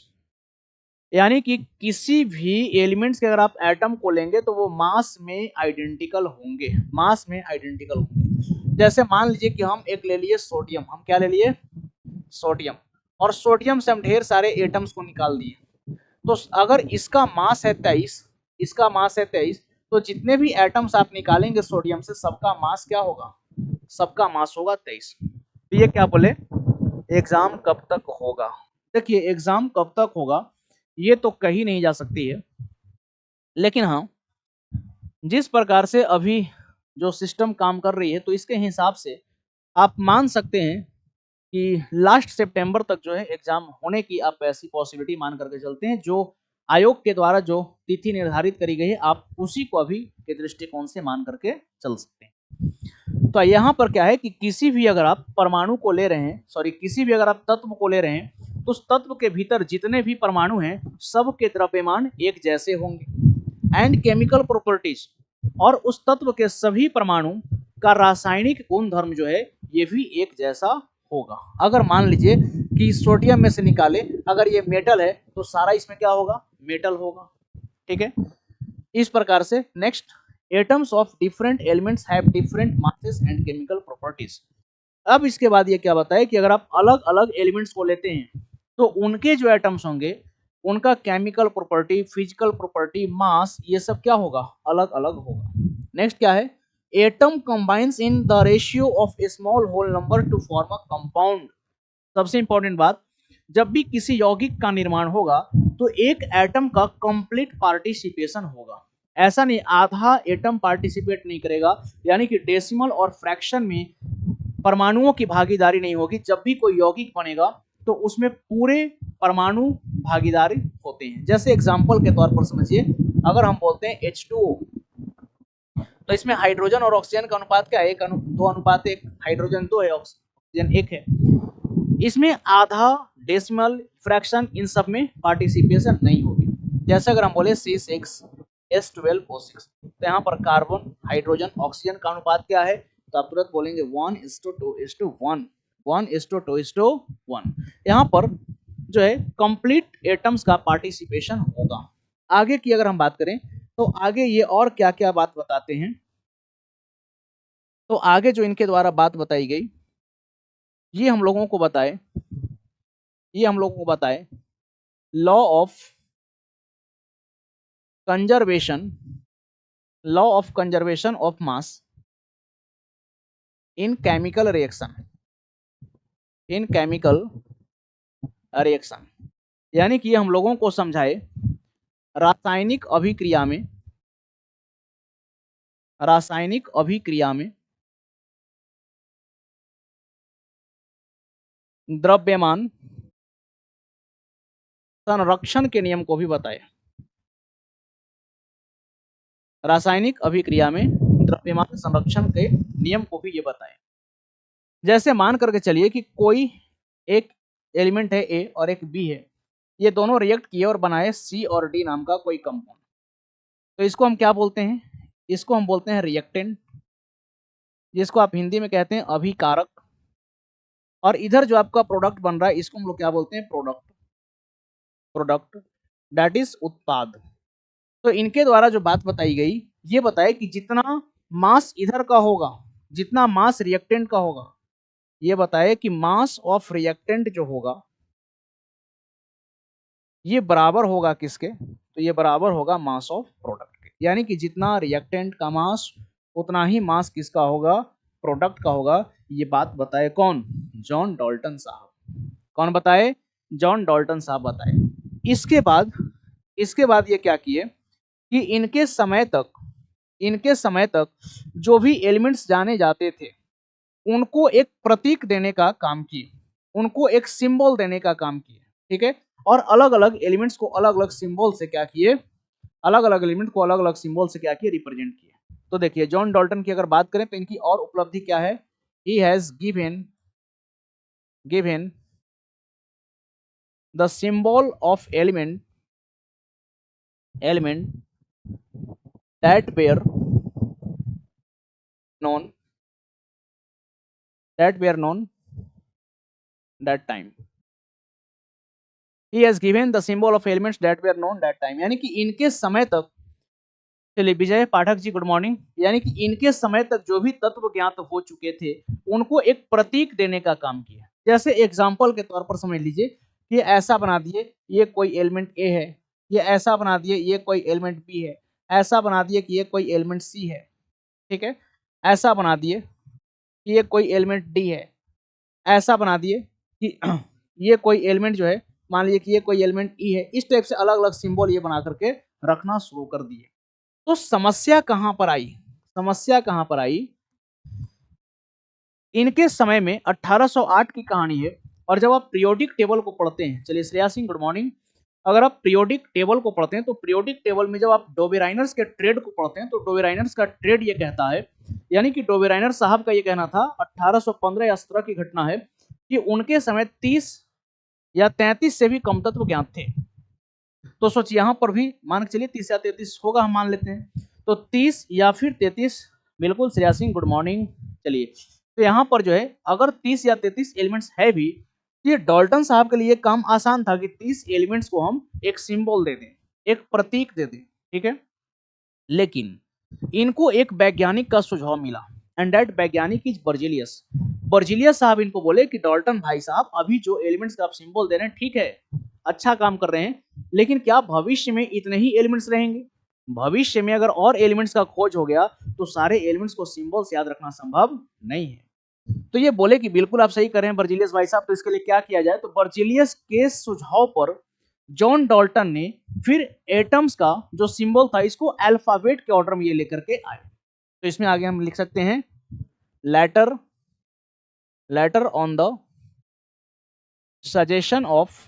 यानी कि किसी भी एलिमेंट्स के अगर आप एटम को लेंगे तो वो मास में आइडेंटिकल होंगे, मास में आइडेंटिकल होंगे। जैसे मान लीजिए कि हम एक ले लिए सोडियम, हम क्या ले लिए? सोडियम। और सोडियम से हम ढेर सारे एटम्स को निकाल दिए, तो अगर इसका मास है 23, तो जितने भी एटम्स आप निकालेंगे सोडियम से सबका मास क्या होगा? सबका मास होगा 23। तो ये क्या बोले? एग्जाम कब तक होगा? देखिए, एग्जाम कब तक होगा ये तो कही नहीं जा सकती है, लेकिन हाँ, जिस प्रकार से अभी जो सिस्टम काम कर रही है तो इसके हिसाब से आप मान सकते हैं कि लास्ट सितंबर तक जो है एग्जाम होने की आप ऐसी पॉसिबिलिटी मान करके चलते हैं। जो आयोग के द्वारा जो तिथि निर्धारित करी गई है आप उसी को अभी के दृष्टिकोण से मान करके चल सकते हैं। तो यहाँ पर क्या है कि किसी भी अगर आप परमाणु को ले रहे हैं, किसी भी अगर आप तत्व को ले रहे हैं तो उस तत्व के भीतर जितने भी परमाणु हैं सबके द्रव्यमान एक जैसे होंगे एंड केमिकल प्रॉपर्टीज, और उस तत्व के सभी परमाणु का रासायनिक गुण धर्म जो है ये भी एक जैसा होगा। अगर मान लीजिए कि सोडियम में से निकाले, अगर ये मेटल है तो सारा इसमें क्या होगा, मेटल होगा। ठीक है, इस प्रकार से। Next, atoms of different elements have different masses and chemical properties. अब इसके बाद ये क्या बताया कि अगर आप अलग अलग एलिमेंट्स को लेते हैं तो उनके जो एटम्स होंगे उनका केमिकल प्रॉपर्टी, फिजिकल प्रॉपर्टी, मास, ये सब क्या होगा, अलग अलग होगा। नेक्स्ट क्या है, atom combines in the ratio of a small whole number to form a compound. सबसे इंपॉर्टेंट बात, जब भी किसी यौगिक का निर्माण होगा तो एक एटम का कंप्लीट पार्टिसिपेशन होगा। ऐसा नहीं आधा एटम पार्टिसिपेट नहीं करेगा, यानी कि डेसिमल और फ्रैक्शन में परमाणुओं की भागीदारी नहीं होगी। जब भी कोई यौगिक बनेगा तो उसमें पूरे परमाणु भागीदारी होते हैं। जैसे एग्जांपल के तौर पर समझिए, अगर हम बोलते हैं H2O, तो इसमें हाइड्रोजन और ऑक्सीजन का अनुपात क्या है, 2:1, हाइड्रोजन 2 है, ऑक्सीजन 1 है। इसमें आधा, डेसिमल, फ्रैक्शन, इन सब में पार्टिसिपेशन नहीं होगी। जैसे अगर हम बोले C6H12O6, तो यहाँ पर कार्बन, हाइड्रोजन, ऑक्सीजन का अनुपात क्या है, तो आप तुरंत बोलेंगे 1:2:1, 1:2:1। यहाँ पर जो है कंप्लीट एटम्स का पार्टिसिपेशन होगा। आगे की अगर हम बात करें तो आगे ये और क्या क्या बात बताते हैं, तो आगे जो इनके द्वारा बात बताई गई ये हम लोगों को बताए law of conservation of mass in chemical reaction, यानी कि हम लोगों को समझाए रासायनिक अभिक्रिया में द्रव्यमान संरक्षण के नियम को भी बताए। रासायनिक अभिक्रिया में द्रव्यमान संरक्षण के नियम को भी ये बताए। जैसे मान करके चलिए कि कोई एक एलिमेंट है ए और एक बी है, ये दोनों रिएक्ट किए और बनाए सी और डी नाम का कोई कंपाउंड, तो इसको हम क्या बोलते हैं, इसको हम बोलते हैं रिएक्टेंट, जिसको आप हिंदी में कहते हैं अभिकारक। और इधर जो आपका प्रोडक्ट बन रहा है इसको हम लोग क्या बोलते हैं, प्रोडक्ट दैट इज उत्पाद। तो इनके द्वारा जो बात बताई गई ये बताए कि जितना मास इधर का होगा, जितना मास रिएक्टेंट का होगा, ये बताए कि मास ऑफ रिएक्टेंट जो होगा ये बराबर होगा किसके, तो ये बराबर होगा मास ऑफ प्रोडक्ट के। यानी कि जितना रिएक्टेंट का मास उतना ही मास किसका होगा, प्रोडक्ट का होगा। ये बात बताए कौन, जॉन डाल्टन साहब। कौन बताए, जॉन डाल्टन साहब बताए। इसके बाद ये क्या किए कि इनके समय तक जो भी एलिमेंट्स जाने जाते थे उनको एक प्रतीक देने का काम किए, उनको एक सिंबल देने का काम किए। ठीक है, और अलग अलग एलिमेंट्स को अलग अलग सिंबल से क्या किए, रिप्रेजेंट किए। तो देखिए जॉन डाल्टन की अगर बात करें तो इनकी और उपलब्धि क्या है, he has given the symbol of element that were known that time. He has given the symbol of elements that were known that time. यानी कि इनके समय तक, चलिए विजय पाठक जी गुड मॉर्निंग, यानी कि इनके समय तक जो भी तत्व ज्ञात हो चुके थे उनको एक प्रतीक देने का काम किया। जैसे एग्जाम्पल के तौर पर समझ लीजिए कि ऐसा बना दिए ये कोई एलिमेंट ए है, ये ऐसा बना दिए ये कोई एलिमेंट बी है, ऐसा बना दिए कि ये कोई एलिमेंट सी है, ठीक है, ऐसा बना दिए कि ये कोई एलिमेंट डी है, ऐसा बना दिए कि ये कोई एलिमेंट जो है, मान लीजिए कि ये कोई एलिमेंट ई है। इस टाइप से अलग अलग सिंबल ये बना करके रखना शुरू कर दिए। तो समस्या कहां पर आई, इनके समय में 1808 की कहानी है। और जब आप पीरियोडिक टेबल को पढ़ते हैं, चलिए श्रेया सिंह गुड मॉर्निंग, अगर आप पीरियोडिक टेबल को पढ़ते हैं तो पीरियोडिक टेबल में जब आप डोबेराइनर्स के ट्रेड को पढ़ते हैं तो डोबेराइनर्स का ट्रेड ये कहता है, यानी कि डोबेराइनर साहब का ये कहना था 1815 या 17 की घटना है कि उनके समय 30 या 33 से भी कम तत्व ज्ञात थे। तो सोचिए यहां पर भी मान के चलिए 30 या 33 होगा, हम मान लेते हैं, तो 30 या फिर 33, बिल्कुल श्रेया सिंह गुड मॉर्निंग। चलिए तो यहां पर जो है अगर 30 या 33 एलिमेंट्स है भी ये डाल्टन साहब के लिए काम आसान था कि 30 एलिमेंट्स को हम एक सिंबल दे दें, एक प्रतीक दे दें, ठीक है। लेकिन इनको एक वैज्ञानिक का सुझाव मिला, एंड दैट वैज्ञानिक इज बर्जिलियस। बर्जिलियस साहब इनको बोले कि डाल्टन भाई साहब, अभी जो एलिमेंट्स का आप सिंबल दे रहे हैं ठीक है, अच्छा काम कर रहे हैं, लेकिन क्या भविष्य में इतने ही एलिमेंट्स रहेंगे? भविष्य में अगर और एलिमेंट्स का खोज हो गया तो सारे एलिमेंट्स को सिंबल से याद रखना संभव नहीं है। तो ये बोले कि बिल्कुल आप सही कर रहे हैं बर्जिलियस भाई साहब, तो इसके लिए क्या किया जाए? तो बर्जिलियस के सुझाव पर जॉन डाल्टन ने फिर एटम्स का जो सिंबल था इसको अल्फाबेट के ऑर्डर में ये लेकर के आए। तो इसमें आगे हम लिख सकते हैं later on the suggestion of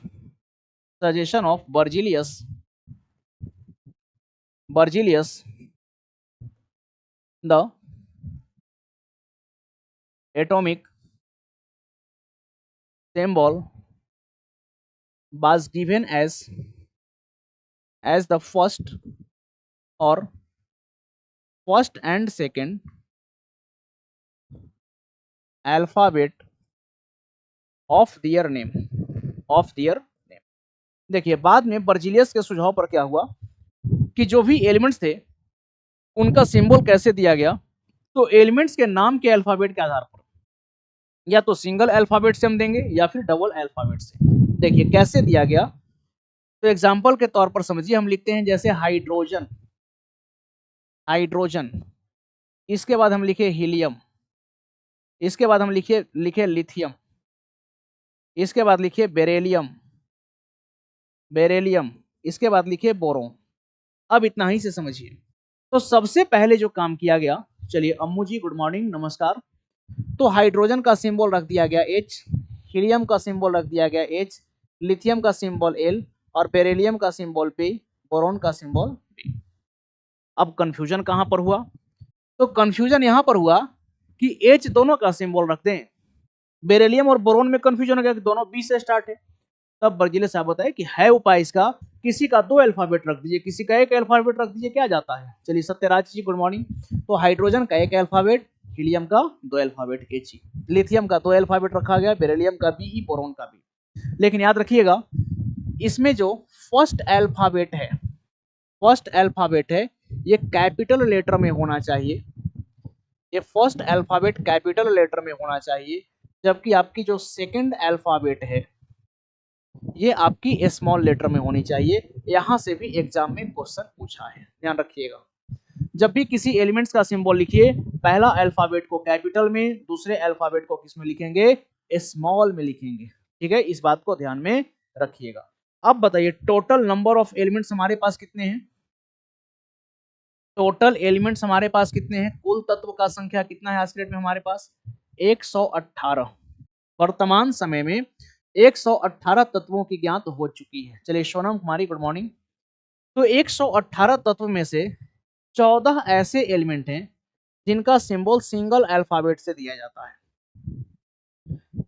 Berzelius the atomic symbol was given as the first and second alphabet of their name। देखिए बाद में बर्जिलियस के सुझाव पर क्या हुआ कि जो भी एलिमेंट्स थे उनका सिंबल कैसे दिया गया, तो एलिमेंट्स के नाम के अल्फाबेट के आधार पर या तो सिंगल अल्फाबेट से हम देंगे या फिर डबल अल्फाबेट से। देखिए कैसे दिया गया, तो एग्जांपल के तौर पर समझिए, हम लिखते हैं जैसे हाइड्रोजन, इसके बाद हम लिखे हीलियम, इसके बाद हम लिखे लिथियम, इसके बाद लिखिए बेरेलियम, इसके बाद लिखिए बोरोन। अब इतना ही से समझिए। तो सबसे पहले जो काम किया गया, चलिए अम्मू जी गुड मॉर्निंग, नमस्कार। तो हाइड्रोजन का सिंबल रख दिया गया H, हीलियम का सिंबल रख दिया गया H, लिथियम का सिंबल L और बेरिलियम का सिंबल P, बोरोन का सिंबल B। अब कंफ्यूजन कहां पर हुआ? तो कंफ्यूजन यहां पर हुआ कि H दोनों का सिंबल रख दें, बेरिलियम और बोरोन में कंफ्यूजन हो गया कि दोनों B से स्टार्ट है। तब बर्जिलियस साहब बताए कि है उपाय इसका, किसी का 2 अल्फाबेट रख दीजिए, किसी का 1 अल्फाबेट रख दीजिए, क्या जाता है। चलिए सत्यराज जी गुड मॉर्निंग। तो हाइड्रोजन का 1 अल्फाबेट, हीलियम का 2 अल्फाबेट He, लिथियम का 2 अल्फाबेट रखा गया, बेरिलियम का Be, बोरोन का B। लेकिन याद रखिएगा इसमें जो फर्स्ट अल्फाबेट है ये कैपिटल लेटर में होना चाहिए, ये फर्स्ट अल्फाबेट कैपिटल लेटर में होना चाहिए, जबकि आपकी जो सेकंड अल्फाबेट है ये आपकी स्मॉल लेटर में होनी चाहिए। यहां से भी एग्जाम में क्वेश्चन पूछा है, ध्यान रखिएगा। जब भी किसी एलिमेंट्स का सिंबल लिखिए, पहला अल्फाबेट को कैपिटल में, दूसरे अल्फाबेट को किस में लिखेंगे? स्मॉल में लिखेंगे, ठीक है। इस बात को ध्यान में रखिएगा। अब बताइए टोटल नंबर ऑफ एलिमेंट्स हमारे पास कितने हैं? टोटल एलिमेंट्स हमारे पास कितने हैं? कुल तत्व का संख्या कितना है आज के डेट में हमारे पास? 118। वर्तमान समय में 118 तत्वों की ज्ञात हो चुकी है। चलिए सोनम कुमारी गुड मॉर्निंग। तो 118 तत्व में से 14 ऐसे एलिमेंट हैं जिनका सिंबल सिंगल अल्फाबेट से दिया जाता है।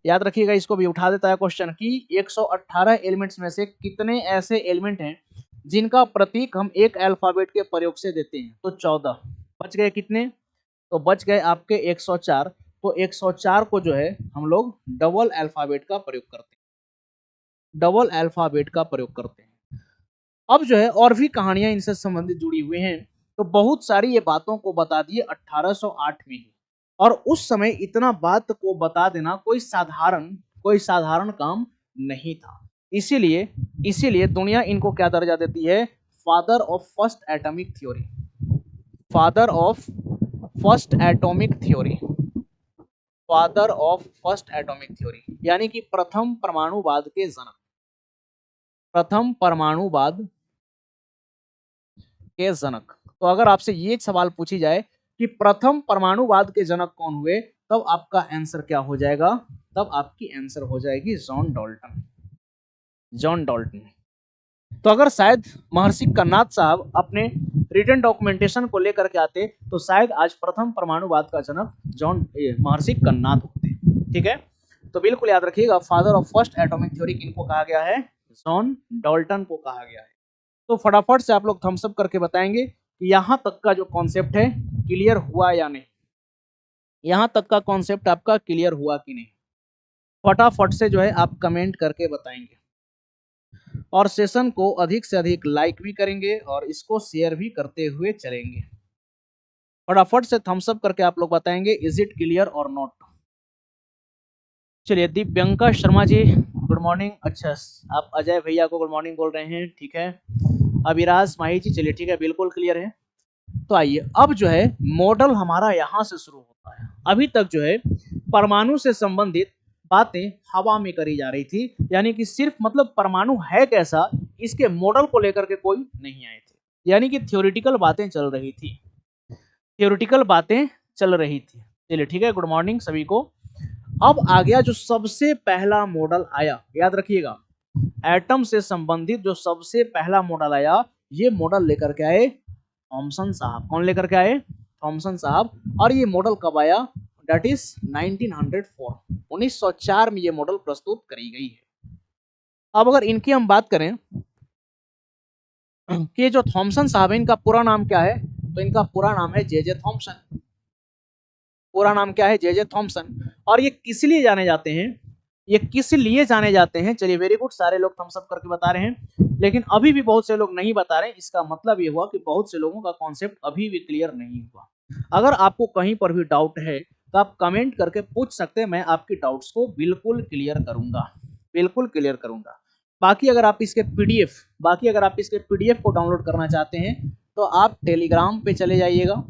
याद रखिएगा, इसको भी उठा देता है क्वेश्चन कि 118 एलिमेंट्स में से कितने ऐसे एलिमेंट हैं जिनका प्रतीक हम एक अल्फाबेट के प्रयोग से देते हैं। तो 14 बच गए कितने? तो बच गए आपके 104। तो 104 को जो है हम लोग डबल अल्फाबेट का प्रयोग करते हैं। अब जो है और भी कहानियां इनसे संबंधित जुड़ी हुई हैं। तो बहुत सारी ये बातों को बता दिए 1808 में ही, और उस समय इतना बात को बता देना कोई साधारण काम नहीं था। इसीलिए दुनिया इनको क्या दर्जा देती है? Father of first atomic theory, यानी कि प्रथम परमाणुवाद के जनक। तो अगर आपसे ये सवाल पूछी जाए कि प्रथम परमाणुवाद के जनक कौन हुए, तब आपका आंसर क्या हो जाएगा? तब आपकी आंसर हो जाएगी जॉन डाल्टन। तो अगर शायद महर्षि कन्नाद साहब अपने रिटन डॉक्यूमेंटेशन को लेकर के आते तो शायद आज प्रथम परमाणुवाद का जनक महर्षि कन्नाद होते, ठीक है। तो बिल्कुल याद रखिएगा, father of first atomic theory किनको कहा गया है? जॉन डाल्टन को कहा गया है। तो फटाफट से आप लोग थम्स अप करके बताएंगे कि यहां तक का जो कॉन्सेप्ट है क्लियर हुआ या नहीं, यहां तक का कॉन्सेप्ट आपका क्लियर हुआ कि नहीं। फटाफट से जो है आप कमेंट करके बताएंगे और सेशन को अधिक से अधिक लाइक भी करेंगे और इसको शेयर भी करते हुए चलेंगे। फटाफट से थम्स अप करके आप लोग बताएंगे इज इट क्लियर और नॉट। चलिए दिव्यंका शर्मा जी गुड मॉर्निंग। अच्छा आप अजय भैया को गुड मॉर्निंग बोल रहे हैं, ठीक है। अभिराज माही जी चलिए ठीक है, बिल्कुल क्लियर है। तो आइए अब जो है मॉडल हमारा यहाँ से शुरू होता है। अभी तक जो है परमाणु से संबंधित बातें हवा में करी जा रही थी, यानी कि सिर्फ मतलब परमाणु है कैसा इसके मॉडल को लेकर के कोई नहीं आए थे, यानी कि थ्योरेटिकल बातें चल रही थी, थ्योरेटिकल बातें चल रही थी। चलिए ठीक है, गुड मॉर्निंग सभी को। अब आ गया जो सबसे पहला मॉडल आया, याद रखिएगा एटम से संबंधित जो सबसे पहला मॉडल आया, ये मॉडल लेकर के आए थॉमसन साहब। कौन लेकर के आए? थॉमसन साहब। और ये मॉडल कब आया? दैट इज 1904, 1904 में ये मॉडल प्रस्तुत करी गई है। अब अगर इनकी हम बात करें कि जो थॉमसन साहब है इनका पूरा नाम क्या है, तो इनका पूरा नाम है जे थॉमसन। पूरा नाम क्या है? J Thomson. और ये किस लिए जाने जाते हैं, ये किस लिए जाने जाते हैं? चलिए वेरी गुड, सारे लोग थम्स अप करके बता रहे हैं, लेकिन अभी भी बहुत से लोग नहीं बता रहे हैं। इसका मतलब ये हुआ कि बहुत से लोगों का कॉन्सेप्ट अभी भी क्लियर नहीं हुआ। अगर आपको कहीं पर भी डाउट है तो आप कमेंट करके पूछ सकते हैं, मैं आपकी डाउट्स को बिल्कुल क्लियर करूंगा, बिल्कुल क्लियर करूंगा। बाकी अगर आप इसके पीडीएफ को डाउनलोड करना चाहते हैं तो आप टेलीग्राम पे चले जाइएगा,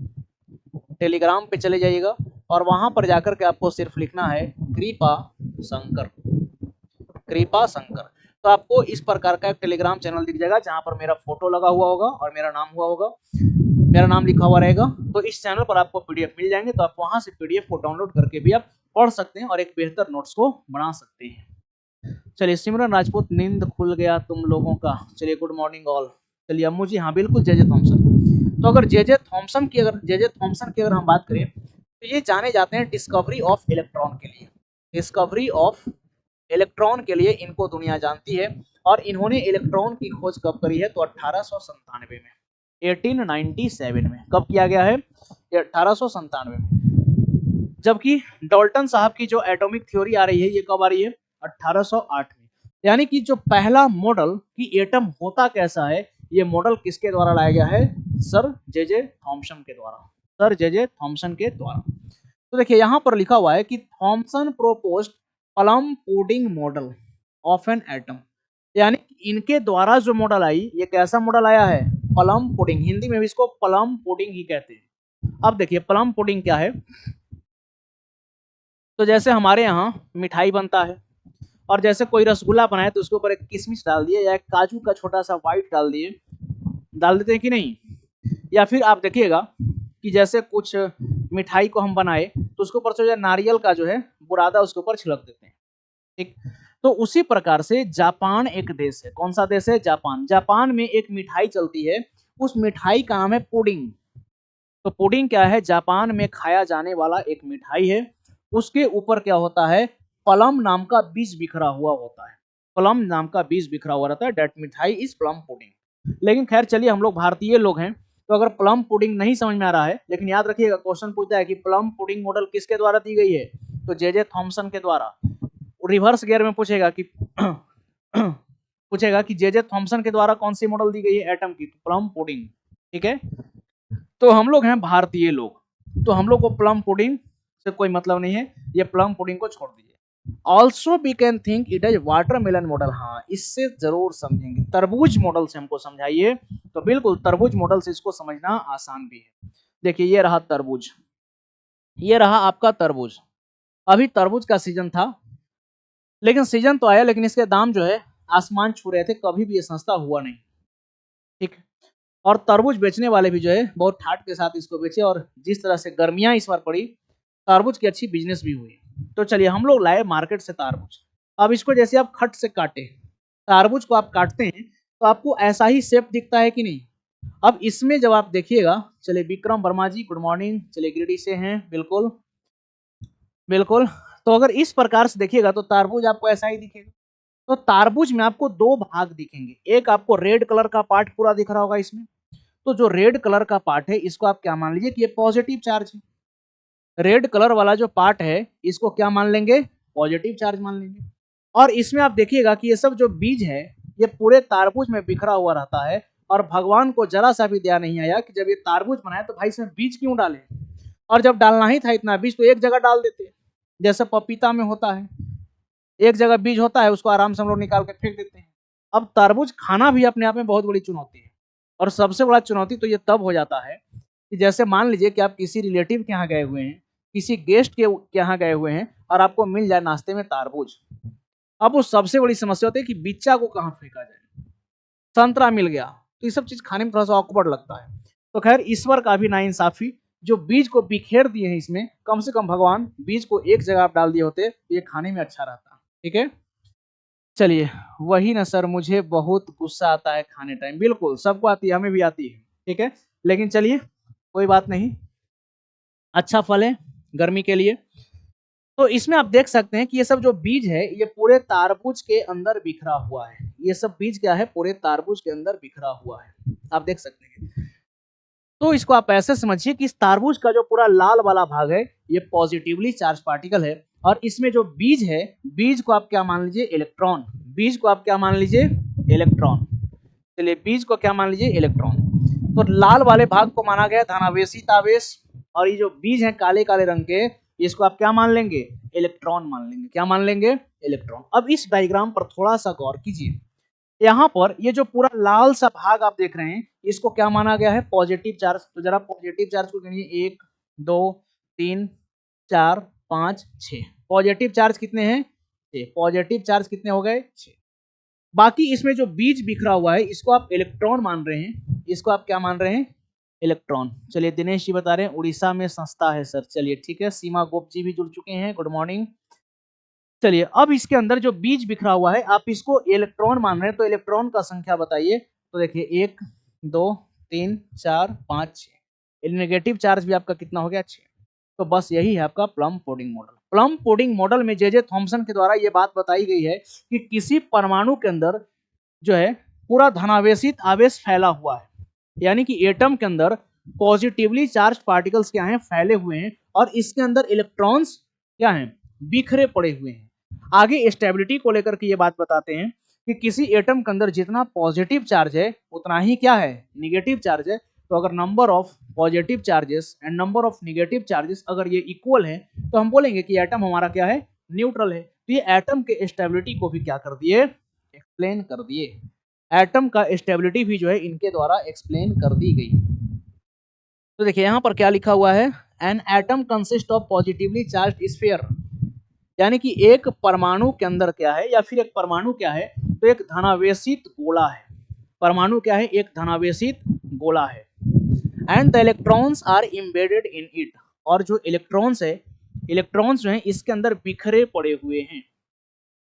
टेलीग्राम पे चले जाइएगा और वहां पर जाकर के आपको सिर्फ लिखना है कृपा शंकर, कृपा शंकर। तो आपको इस प्रकार का एक टेलीग्राम चैनल दिख जाएगा जहां पर मेरा फोटो लगा हुआ होगा और मेरा नाम हुआ होगा, मेरा नाम लिखा हुआ रहेगा। तो इस चैनल पर आपको पीडीएफ मिल जाएंगे, तो आप वहां से पीडीएफ को डाउनलोड करके भी आप पढ़ सकते हैं और एक बेहतर नोट्स को बना सकते हैं। चलिए सिमरन राजपूत, नींद खुल गया तुम लोगों का। चलिए गुड मॉर्निंग ऑल। चलिए अम्मू जी, हाँ बिल्कुल जे थॉमसन। तो अगर जे थॉमसन की अगर हम बात करें तो ये जाने जाते हैं डिस्कवरी ऑफ इलेक्ट्रॉन के लिए, डिस्कवरी ऑफ इलेक्ट्रॉन के लिए इनको दुनिया जानती है। और इन्होंने इलेक्ट्रॉन की खोज कब करी है? तो 1897 में, 1897 में। कब किया गया है? 1897 में। जबकि डाल्टन साहब की जो एटॉमिक थ्योरी आ रही है, ये कब आ रही है? 1808 में। यानी कि जो पहला मॉडल कि एटम होता कैसा है, ये मॉडल किसके द्वारा लाया गया है? सर जे थॉमसन के द्वारा, सर जे थॉमसन के द्वारा। तो देखिए यहां पर लिखा हुआ है कि Thomson proposed plum pudding model of an atom, यानी इनके द्वारा जो मॉडल आई, ये कैसा मॉडल आया है? Plum pudding. हिंदी में भी इसको प्लम पुडिंग ही कहते हैं। अब देखिए प्लम पुडिंग क्या है। तो जैसे हमारे यहाँ मिठाई बनता है और जैसे कोई रसगुल्ला बनाए तो उसके ऊपर एक किशमिश डाल दिए या एक काजू का छोटा सा वाइट डाल दिए, डाल देते हैं कि नहीं? या फिर आप देखिएगा कि जैसे कुछ मिठाई को हम बनाए तो उसके ऊपर से जो नारियल का जो है बुरादा उसके ऊपर छिड़क देते हैं, ठीक। तो उसी प्रकार से जापान एक देश है। कौन सा देश है? जापान। जापान में एक मिठाई चलती है, उस मिठाई का नाम है पुडिंग। तो पुडिंग क्या है? जापान में खाया जाने वाला एक मिठाई है। उसके ऊपर क्या होता है? प्लम नाम का बीज बिखरा हुआ होता है, प्लम नाम का बीज बिखरा हुआ रहता है। डेट मिठाई इज प्लम पुडिंग। लेकिन खैर चलिए, हम लोग भारतीय लोग हैं तो अगर प्लम पुडिंग नहीं समझ में आ रहा है, लेकिन याद रखिएगा क्वेश्चन पूछता है कि प्लम पुडिंग मॉडल किसके द्वारा दी गई है? तो जे थॉमसन के द्वारा। रिवर्स गियर में पूछेगा कि पूछेगा कि जे थॉमसन के द्वारा कौन सी मॉडल दी गई है एटम की? प्लम पुडिंग, ठीक है। तो हम लोग हैं भारतीय लोग, तो हम लोग को प्लम पुडिंग से कोई मतलब नहीं है, ये प्लम पुडिंग को छोड़ दीजिए। Also we can think it is watermelon model. हाँ, इससे जरूर समझेंगे। तरबूज मॉडल से हमको समझाइए, तो बिल्कुल तरबूज मॉडल से इसको समझना आसान भी है। देखिए ये रहा तरबूज, ये रहा आपका तरबूज। अभी तरबूज का सीजन था, लेकिन सीजन तो आया, लेकिन इसके दाम जो है आसमान छू रहे थे, कभी भी ये सस्ता हुआ नहीं, ठीक। और तरबूज बेचने वाले भी जो है बहुत ठाट के साथ इसको बेचे, और जिस तरह से गर्मियां इस बार पड़ी, तरबूज की अच्छी बिजनेस भी हुई। तो चलिए हम लोग लाए मार्केट से तरबूज। अब इसको जैसे आप खट से काटे, तरबूज को आप काटते हैं तो आपको ऐसा ही शेप दिखता है कि नहीं? अब इसमें जब आप देखिएगा, चलिए विक्रम वर्मा जी गुड मॉर्निंग, चलिए गिरिडीह से हैं, बिल्कुल बिल्कुल। तो अगर इस प्रकार से देखिएगा तो तरबूज आपको ऐसा ही दिखेगा। तो तरबूज में आपको दो भाग दिखेंगे, एक आपको रेड कलर का पार्ट पूरा दिख रहा होगा इसमें। तो जो रेड कलर का पार्ट है, इसको आप क्या मान लीजिए कि ये पॉजिटिव चार्ज है। रेड कलर वाला जो पार्ट है, इसको क्या मान लेंगे? पॉजिटिव चार्ज मान लेंगे। और इसमें आप देखिएगा कि ये सब जो बीज है ये पूरे तारबूज में बिखरा हुआ रहता है, और भगवान को जरा सा भी ध्यान नहीं आया कि जब ये तारबूज बनाए तो भाई इसमें बीज क्यों डाले, और जब डालना ही था इतना बीज तो एक जगह डाल देते, जैसे पपीता में होता है, एक जगह बीज होता है उसको आराम से हम लोग निकाल के फेंक देते हैं। अब तरबूज खाना भी अपने आप में बहुत बड़ी चुनौती है, और सबसे बड़ा चुनौती तो ये तब हो जाता है कि जैसे मान लीजिए कि आप किसी रिलेटिव के यहाँ गए हुए हैं, किसी गेस्ट के यहाँ गए हुए हैं, और आपको मिल जाए नाश्ते में तारबूज। अब वो सबसे बड़ी समस्या होती है कि बिच्चा को कहाँ फेंका जाए। संतरा मिल गया तो ये सब चीज खाने में थोड़ा सा ऑकवर्ड लगता है। तो खैर ईश्वर का भी नाइंसाफी, जो बीज को बिखेर दिए हैं इसमें, कम से कम भगवान बीज को एक जगह आप डाल दिए होते तो ये खाने में अच्छा रहता। ठीक है, चलिए। वही ना सर, मुझे बहुत गुस्सा आता है खाने टाइम। बिल्कुल सबको आती है, हमें भी आती है। ठीक है, लेकिन चलिए कोई बात नहीं, अच्छा फल है गर्मी के लिए। तो इसमें आप देख सकते हैं कि ये सब जो बीज है ये पूरे तारबूज के अंदर बिखरा हुआ है। ये सब बीज क्या है, पूरे तारबूज के अंदर बिखरा हुआ है, आप देख सकते हैं। तो इसको आप ऐसे समझिए कि इस तारबूज का जो पूरा लाल वाला भाग है ये पॉजिटिवली चार्ज पार्टिकल है, और इसमें जो बीज है, बीज को आप क्या मान लीजिए, इलेक्ट्रॉन। बीज को आप क्या मान लीजिए, इलेक्ट्रॉन। चलिए बीज को क्या मान लीजिए, इलेक्ट्रॉन। तो लाल वाले भाग को माना गया धनावेशित आवेश, और ये जो बीज है काले काले रंग के, इसको आप क्या मान लेंगे, इलेक्ट्रॉन मान लेंगे। क्या मान लेंगे, इलेक्ट्रॉन। अब इस डायग्राम पर थोड़ा सा गौर कीजिए। यहाँ पर ये जो पूरा लाल सा भाग आप देख रहे हैं, इसको क्या माना गया है, पॉजिटिव चार्ज। तो जरा पॉजिटिव चार्ज को गिनिए, 1 2 3 4 5 6। पॉजिटिव चार्ज कितने हैं, 6। पॉजिटिव चार्ज कितने हो गए, 6। बाकी इसमें जो बीज बिखरा हुआ है इसको आप इलेक्ट्रॉन मान रहे हैं, इसको आप क्या मान रहे हैं, इलेक्ट्रॉन। चलिए दिनेश जी बता रहे हैं उड़ीसा में संस्था है सर। चलिए ठीक है, सीमा गोप जी भी जुड़ चुके हैं, गुड मॉर्निंग। चलिए अब इसके अंदर जो बीज बिखरा हुआ है आप इसको इलेक्ट्रॉन मान रहे हैं, तो इलेक्ट्रॉन का संख्या बताइए। तो देखिए 1 2 3 4 5 6। नेगेटिव चार्ज भी आपका कितना हो गया, 6। तो बस यही है आपका plum pudding model. Plum pudding model में जे थॉमसन के द्वारा ये बात बताई गई है कि किसी परमाणु के अंदर जो है पूरा धनावेशित आवेश फैला हुआ है, यानी कि एटम के अंदर पॉजिटिवली चार्ज पार्टिकल्स क्या हैं, फैले हुए हैं, और इसके अंदर इलेक्ट्रॉन्स क्या हैं, बिखरे पड़े हुए हैं। आगे स्टेबिलिटी को लेकर के ये बात बताते हैं कि किसी एटम के अंदर जितना पॉजिटिव चार्ज है उतना ही क्या है, निगेटिव चार्ज है। तो अगर number of positive charges and number of negative charges अगर ये इक्वल है तो हम बोलेंगे कि एटम हमारा क्या है, न्यूट्रल है। तो ये एटम के स्टेबिलिटी को भी क्या कर दिए, एक्सप्लेन कर दिए। एटम का स्टेबिलिटी भी जो है इनके द्वारा एक्सप्लेन कर दी गई। तो देखिए यहाँ पर क्या लिखा हुआ है, an atom consist of positively charged sphere, यानी कि एक परमाणु के अंदर क्या है, या फिर एक परमाणु क्या है, तो एक धनावेशित गोला है। परमाणु क्या है, एक धनावेशित गोला है। And the electrons are embedded in it, और जो इलेक्ट्रॉन्स है, इलेक्ट्रॉन्स जो है इसके अंदर बिखरे पड़े हुए हैं।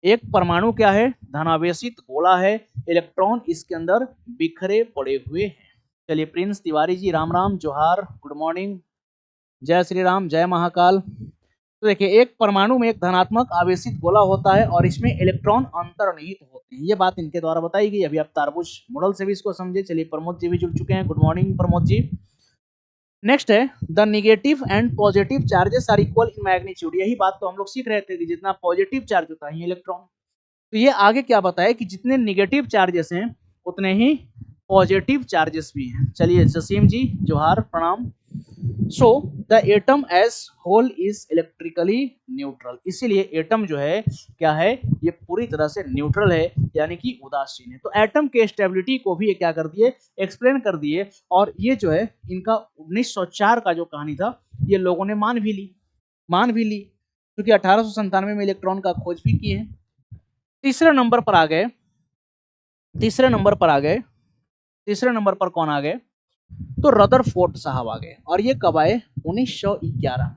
एक परमाणु क्या है, धनावेशित गोला है, इलेक्ट्रॉन इसके अंदर बिखरे पड़े हुए हैं। चलिए प्रिंस तिवारी जी राम राम, जोहार, गुड मॉर्निंग, जय श्री राम, जय महाकाल। तो देखिए एक परमाणु में एक धनात्मक आवेशित गोला होता है और इसमें इलेक्ट्रॉन अंतर्निहित होते हैं। ये बात इनके द्वारा बताई गई। अभी आप तारबूज मॉडल से भी इसको समझे। चलिए प्रमोद जी भी जुड़ चुके हैं, good morning Pramod ji. Next है the negative and positive charges are equal in magnitude. यही बात तो हम लोग सीख रहे थे कि जितना पॉजिटिव चार्ज होता है इलेक्ट्रॉन, तो ये आगे क्या बताया कि जितने निगेटिव चार्जेस हैं उतने ही पॉजिटिव चार्जेस भी हैं। चलिए जसीम जी जोहार, प्रणाम। So the atom as whole is electrically neutral, इसीलिए एटम जो है क्या है, ये पूरी तरह से न्यूट्रल है, यानी कि उदासीन है। तो एटम के स्टेबिलिटी को भी ये क्या कर दिए, एक्सप्लेन कर दिए। और ये जो है इनका 1904 का जो कहानी था ये लोगों ने मान भी ली, क्योंकि 1897 में इलेक्ट्रॉन का खोज भी किए हैं। तीसरे नंबर पर आ गए, तीसरे नंबर पर कौन आ गए, तो रदरफोर्ड साहब आ गए। और ये कब आए, 1911 में।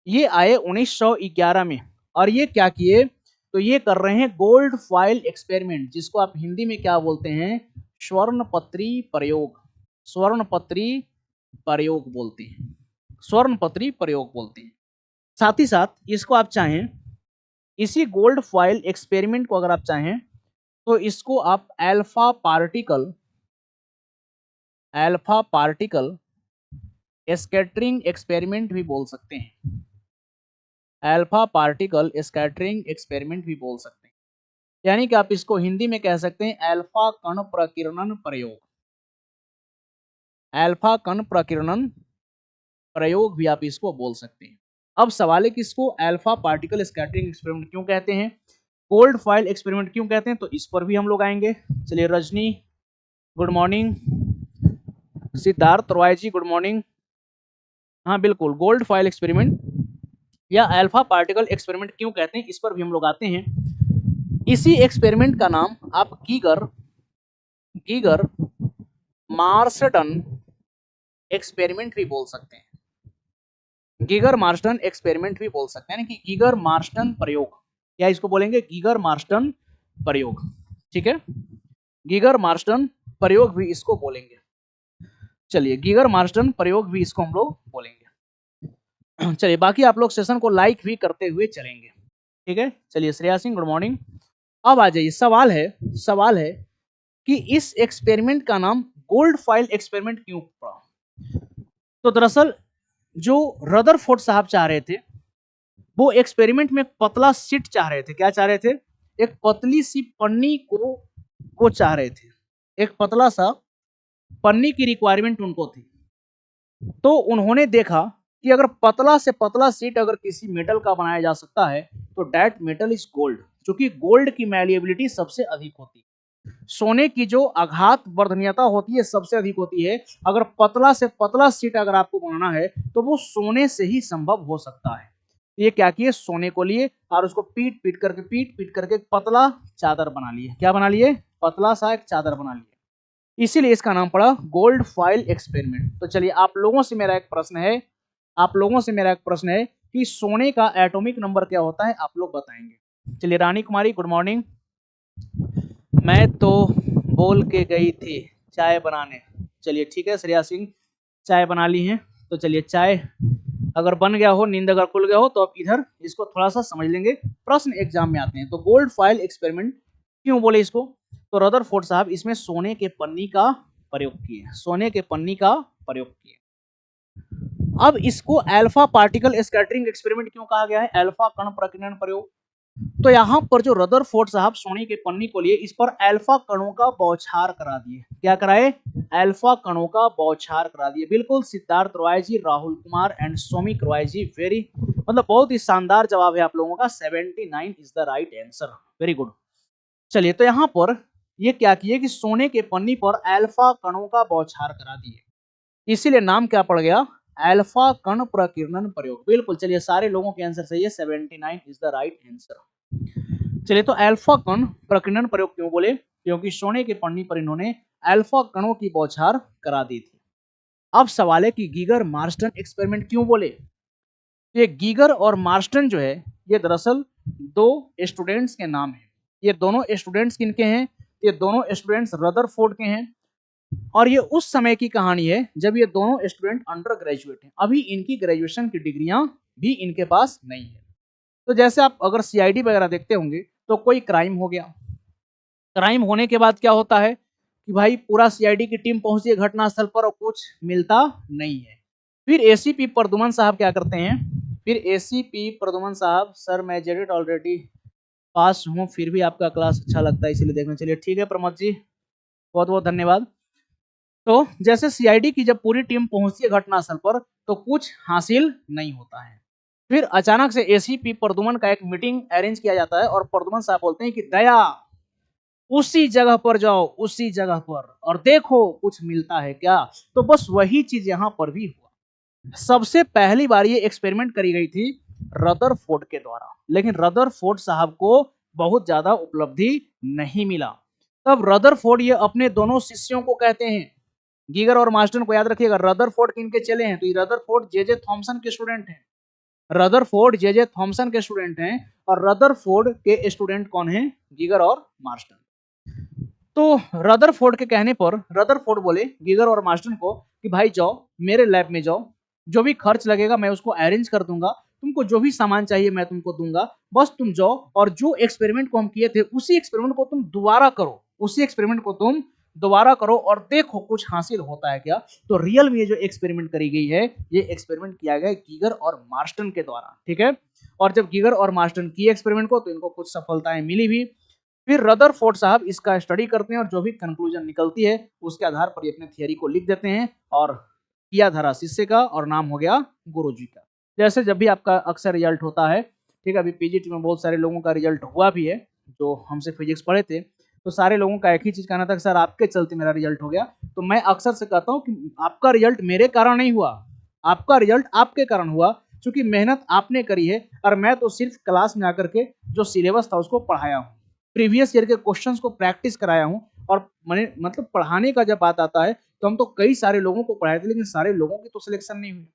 ये आए 1911 में, और ये क्या किए, तो ये कर रहे हैं गोल्ड फॉइल एक्सपेरिमेंट, जिसको आप हिंदी में क्या बोलते हैं, स्वर्णपत्री प्रयोग। स्वर्णपत्री प्रयोग बोलते हैं, स्वर्णपत्री प्रयोग बोलते हैं। साथ ही साथ इसको आप चाहें, इसी गोल्ड फॉइल एक्सपेरिमेंट को अगर आप चाहें तो इसको आप अल्फा पार्टिकल स्कैटरिंग एक्सपेरिमेंट भी बोल सकते हैं। अल्फा पार्टिकल स्कैटरिंग एक्सपेरिमेंट भी बोल सकते हैं, यानी कि आप इसको हिंदी में कह सकते हैं अल्फा कण प्रकीर्णन प्रयोग। अल्फा कण प्रकीर्णन प्रयोग भी आप इसको बोल सकते हैं। अब सवाल है कि इसको अल्फा पार्टिकल स्कैटरिंग एक्सपेरिमेंट क्यों कहते हैं, कोल्ड फॉइल एक्सपेरिमेंट क्यों कहते हैं, तो इस पर भी हम लोग आएंगे। चलिए रजनी गुड मॉर्निंग, सिद्धार्थ रॉय जी गुड मॉर्निंग। हाँ बिल्कुल, गोल्ड फॉइल एक्सपेरिमेंट या अल्फा पार्टिकल एक्सपेरिमेंट क्यों कहते हैं, इस पर भी हम लोग आते हैं। इसी एक्सपेरिमेंट का नाम आप गीगर मार्सडन एक्सपेरिमेंट भी बोल सकते हैं, गीगर मार्सडन एक्सपेरिमेंट भी बोल सकते हैं, यानी कि गीगर मार्सडन प्रयोग, क्या इसको बोलेंगे गीगर मार्सडन प्रयोग, ठीक है, गीगर मार्सडन प्रयोग भी इसको बोलेंगे। चलिए गीगर मार्सडन प्रयोग भी इसको हम लोग बोलेंगे। चलिए बाकी आप लोग सेशन को लाइक भी करते हुए चलेंगे, ठीक है। चलिए श्रेया सिंह गुड मॉर्निंग। अब आ जाइए, सवाल है कि इस एक्सपेरिमेंट का नाम गोल्ड फॉइल एक्सपेरिमेंट क्यों पड़ा। तो दरअसल जो रदरफोर्ड साहब चाह रहे थे, वो एक्सपेरिमेंट में पतला सीट चाह रहे थे। क्या चाह रहे थे, एक पतली सी पन्नी को वो चाह रहे थे, एक पतला सा पन्नी की रिक्वायरमेंट उनको थी। तो उन्होंने देखा कि अगर पतला से पतला सीट अगर किसी मेटल का बनाया जा सकता है तो दैट मेटल इज गोल्ड, क्योंकि गोल्ड की मैलिएबिलिटी सबसे अधिक होती है, सोने की जो आघात वर्धनीयता होती है सबसे अधिक होती है। अगर पतला से पतला सीट अगर आपको बनाना है तो वो सोने से ही संभव हो सकता है। ये क्या किए, सोने को लिए और उसको पीट पीट करके एक पतला चादर बना लिए। क्या बना लिए, पतला सा एक चादर बना लिए, इसीलिए इसका नाम पड़ा गोल्ड फॉइल एक्सपेरिमेंट। तो चलिए आप लोगों से मेरा एक प्रश्न है कि सोने का एटॉमिक नंबर क्या होता है, आप लोग बताएंगे। चलिए रानी कुमारी गुड मॉर्निंग। मैं तो बोल के गई थी चाय बनाने। चलिए ठीक है, श्रेया सिंह चाय बना ली हैं, तो चलिए चाय अगर बन गया हो, नींद अगर खुल गया हो, तो आप इधर इसको थोड़ा सा समझ लेंगे, प्रश्न एग्जाम में आते हैं। तो गोल्ड फॉइल एक्सपेरिमेंट क्यों बोले इसको, तो रदरफोर्ड साहब इसमें सोने के पन्नी का प्रयोग किए, अब इसको अल्फा पार्टिकल स्कैटरिंग एक्सपेरिमेंट क्यों कहा गया है, अल्फा कण प्रकीर्णन प्रयोग। तो यहाँ पर जो रदरफोर्ड साहब सोने के पन्नी को लिए इस पर अल्फा कणों का बौछार करा दिए। क्या कराए, अल्फा कणों का बौछार करा दिए। बिल्कुल सिद्धार्थ रॉय जी, राहुल कुमार एंड सोमिक रॉय जी, वेरी मतलब बहुत ही शानदार जवाब है आप लोगों का, 79 is the right answer, very good. चलिए तो यहाँ पर ये क्या किए कि सोने के पन्नी पर अल्फा कणों का बौछार करा दिए, इसीलिए नाम क्या पड़ गया, अल्फा कण प्रकीर्णन प्रयोग। बिल्कुल, चलिए सारे लोगों के आंसर सही है, 79 इज द राइट आंसर। चलिए तो अल्फा कण प्रकीर्णन प्रयोग क्यों बोले, क्योंकि सोने के पन्नी पर इन्होंने अल्फा कणों की बौछार करा दी थी। अब सवाल है कि गीगर मार्सडन एक्सपेरिमेंट क्यों बोले। ये गीगर और मार्सडन जो है ये दरअसल दो स्टूडेंट्स के नाम है। ये दोनों स्टूडेंट्स किनके हैं, ये दोनों स्टूडेंट्स रदरफोर्ड के हैं, और ये उस समय की कहानी है जब ये दोनों स्टूडेंट अंडर ग्रेजुएट हैं। अभी इनकी ग्रेजुएशन की डिग्रियां भी इनके पास नहीं है। तो जैसे आप अगर सीआईडी वगैरह देखते होंगे तो कोई क्राइम हो गया, क्राइम होने के बाद क्या होता है कि भाई पूरा सीआईडी की टीम पहुंचती है घटनास्थल पर और कुछ मिलता नहीं है। फिर एसीपी प्रदुमन साहब क्या करते हैं, फिर एसीपी प्रदुमन साहब, सर मैं जेडेड ऑलरेडी पास हूँ फिर भी आपका क्लास अच्छा लगता है इसलिए देखना। चलिए ठीक है प्रमोद जी, बहुत बहुत धन्यवाद। तो जैसे सीआईडी की जब पूरी टीम पहुंचती है घटनास्थल पर तो कुछ हासिल नहीं होता है। फिर अचानक से एसीपी प्रदुमन का एक मीटिंग अरेंज किया जाता है और प्रदुमन साहब बोलते हैं कि दया उसी जगह पर जाओ, उसी जगह पर, और देखो कुछ मिलता है क्या। तो बस वही चीज यहां पर भी हुआ। सबसे पहली बार ये एक्सपेरिमेंट करी गई थी रदरफोर्ड के द्वारा, लेकिन रदरफोर्ड साहब को बहुत ज्यादा उपलब्धि नहीं मिला। तब रदरफोर्ड ये अपने दोनों शिष्यों को कहते हैं, गीगर और मार्सडन को याद रखिएगा, रदरफोर्ड किनके चले हैं, तो ये रदरफोर्ड जे थॉमसन के स्टूडेंट हैं, रदरफोर्ड जे थॉमसन के स्टूडेंट हैं, और रदरफोर्ड के स्टूडेंट कौन हैं, गीगर और मार्सडन। तो रदरफोर्ड के कहने पर रदरफोर्ड बोले गीगर और मार्सडन को कि भाई जाओ मेरे लैब में जाओ, जो भी खर्च लगेगा मैं उसको अरेंज कर दूंगा, तुमको जो भी सामान चाहिए मैं तुमको दूंगा, बस तुम जाओ और जो एक्सपेरिमेंट को हम किए थे उसी एक्सपेरिमेंट को तुम दोबारा करो, उसी एक्सपेरिमेंट को तुम दोबारा करो और देखो कुछ हासिल होता है क्या। तो रियल में ये जो एक्सपेरिमेंट करी गई है, ये एक्सपेरिमेंट किया गया है गीगर और मार्स्टन के द्वारा, ठीक है। और जब गीगर और मार्स्टन किए एक्सपेरिमेंट को तो इनको कुछ सफलताएं मिली भी। फिर रदरफोर्ड साहब इसका स्टडी करते हैं और जो भी कंक्लूजन निकलती है उसके आधार पर ये अपने थियरी को लिख देते हैं और किया धरा शिष्य का और नाम हो गया गुरुजी का। जैसे जब भी आपका अक्सर रिजल्ट होता है, ठीक है, अभी पीजीटी में बहुत सारे लोगों का रिजल्ट हुआ भी है जो हमसे फिजिक्स पढ़े थे, तो सारे लोगों का एक ही चीज कहना था कि सर आपके चलते मेरा रिजल्ट हो गया। तो मैं अक्सर से कहता हूँ कि आपका रिजल्ट मेरे कारण नहीं हुआ, आपका रिजल्ट आपके कारण हुआ, क्योंकि मेहनत आपने करी है और मैं तो सिर्फ क्लास में आकर के जो सिलेबस था उसको पढ़ाया हूँ, प्रीवियस ईयर के क्वेश्चंस को प्रैक्टिस कराया हूँ। और मैंने मतलब पढ़ाने का जब बात आता है तो हम तो कई सारे लोगों को पढ़ाए थे, लेकिन सारे लोगों की तो सिलेक्शन नहीं हुई।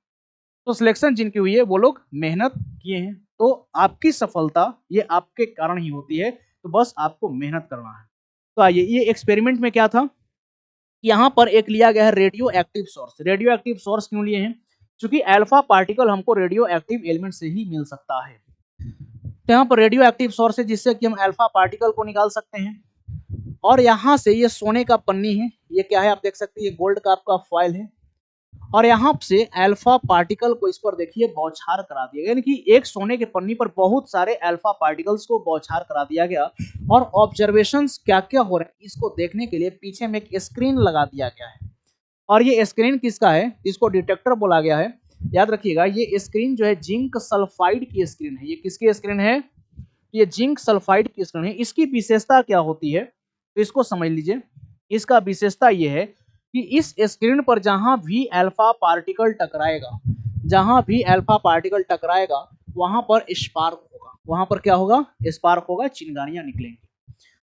तो सिलेक्शन जिनकी हुई है वो लोग मेहनत किए हैं। तो आपकी सफलता ये आपके कारण ही होती है, तो बस आपको मेहनत करना है। तो आइए, ये एक्सपेरिमेंट में क्या था, यहाँ पर एक लिया गया है radio active source. Radio active source क्यों लिए हैं, क्योंकि अल्फा पार्टिकल हमको रेडियो एक्टिव एलिमेंट से ही मिल सकता है। तो यहाँ पर रेडियो एक्टिव सोर्स है जिससे कि हम अल्फा पार्टिकल को निकाल सकते हैं। और यहाँ से ये सोने का पन्नी है, ये क्या है आप देख सकते हैं, ये गोल्ड का आपका फॉइल है। और यहाँ से अल्फा पार्टिकल को इस पर देखिए बौछार करा दिया गया, यानी कि एक सोने के पन्नी पर बहुत सारे अल्फा पार्टिकल्स को बौछार करा दिया गया। और ऑब्जर्वेशंस क्या क्या हो रहे हैं इसको देखने के लिए पीछे में एक स्क्रीन लगा दिया गया है। और ये स्क्रीन किसका है, इसको डिटेक्टर बोला गया है। याद रखिएगा ये स्क्रीन जो है जिंक सल्फाइड की स्क्रीन है। ये किसकी स्क्रीन है, ये जिंक सल्फाइड की स्क्रीन है। इसकी विशेषता क्या होती है तो इसको समझ लीजिए। इसका विशेषता ये है कि इस स्क्रीन पर जहां भी अल्फा पार्टिकल टकराएगा, जहां भी अल्फा पार्टिकल टकराएगा वहां पर स्पार्क होगा, वहां पर क्या होगा, स्पार्क होगा, चिंगारियां निकलेंगी।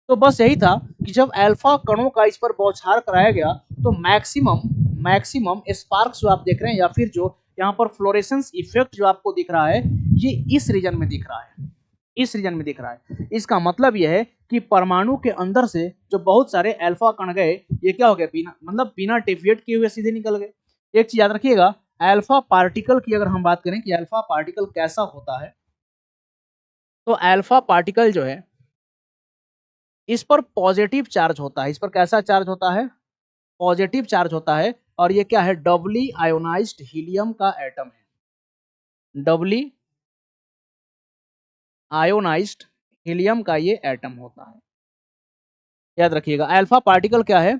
तो बस यही था कि जब अल्फा कणों का इस पर बौछार कराया गया तो मैक्सिमम स्पार्क्स जो आप देख रहे हैं या फिर जो यहाँ पर फ्लोरेसेंस इफेक्ट जो आपको दिख रहा है ये इस रीजन में दिख रहा है, इस रीजन में दिख रहा है। इसका मतलब यह है कि परमाणु के अंदर से जो बहुत सारे अल्फा कण गए ये क्या हो गए, बिना मतलब बिना डेविएट किए हुए सीधे निकल गए। एक चीज याद रखिएगा, अल्फा पार्टिकल की अगर हम बात करें कि अल्फा पार्टिकल कैसा होता है, तो अल्फा पार्टिकल जो है इस पर पॉजिटिव चार्ज होता है। इस पर कैसा चार्ज होता है, पॉजिटिव चार्ज होता है। और ये क्या है, डबली आयोनाइज्ड हीलियम का एटम है, डबली आयोनाइज्ड हीलियम का ये एटम होता है। याद रखिएगा अल्फा पार्टिकल क्या है,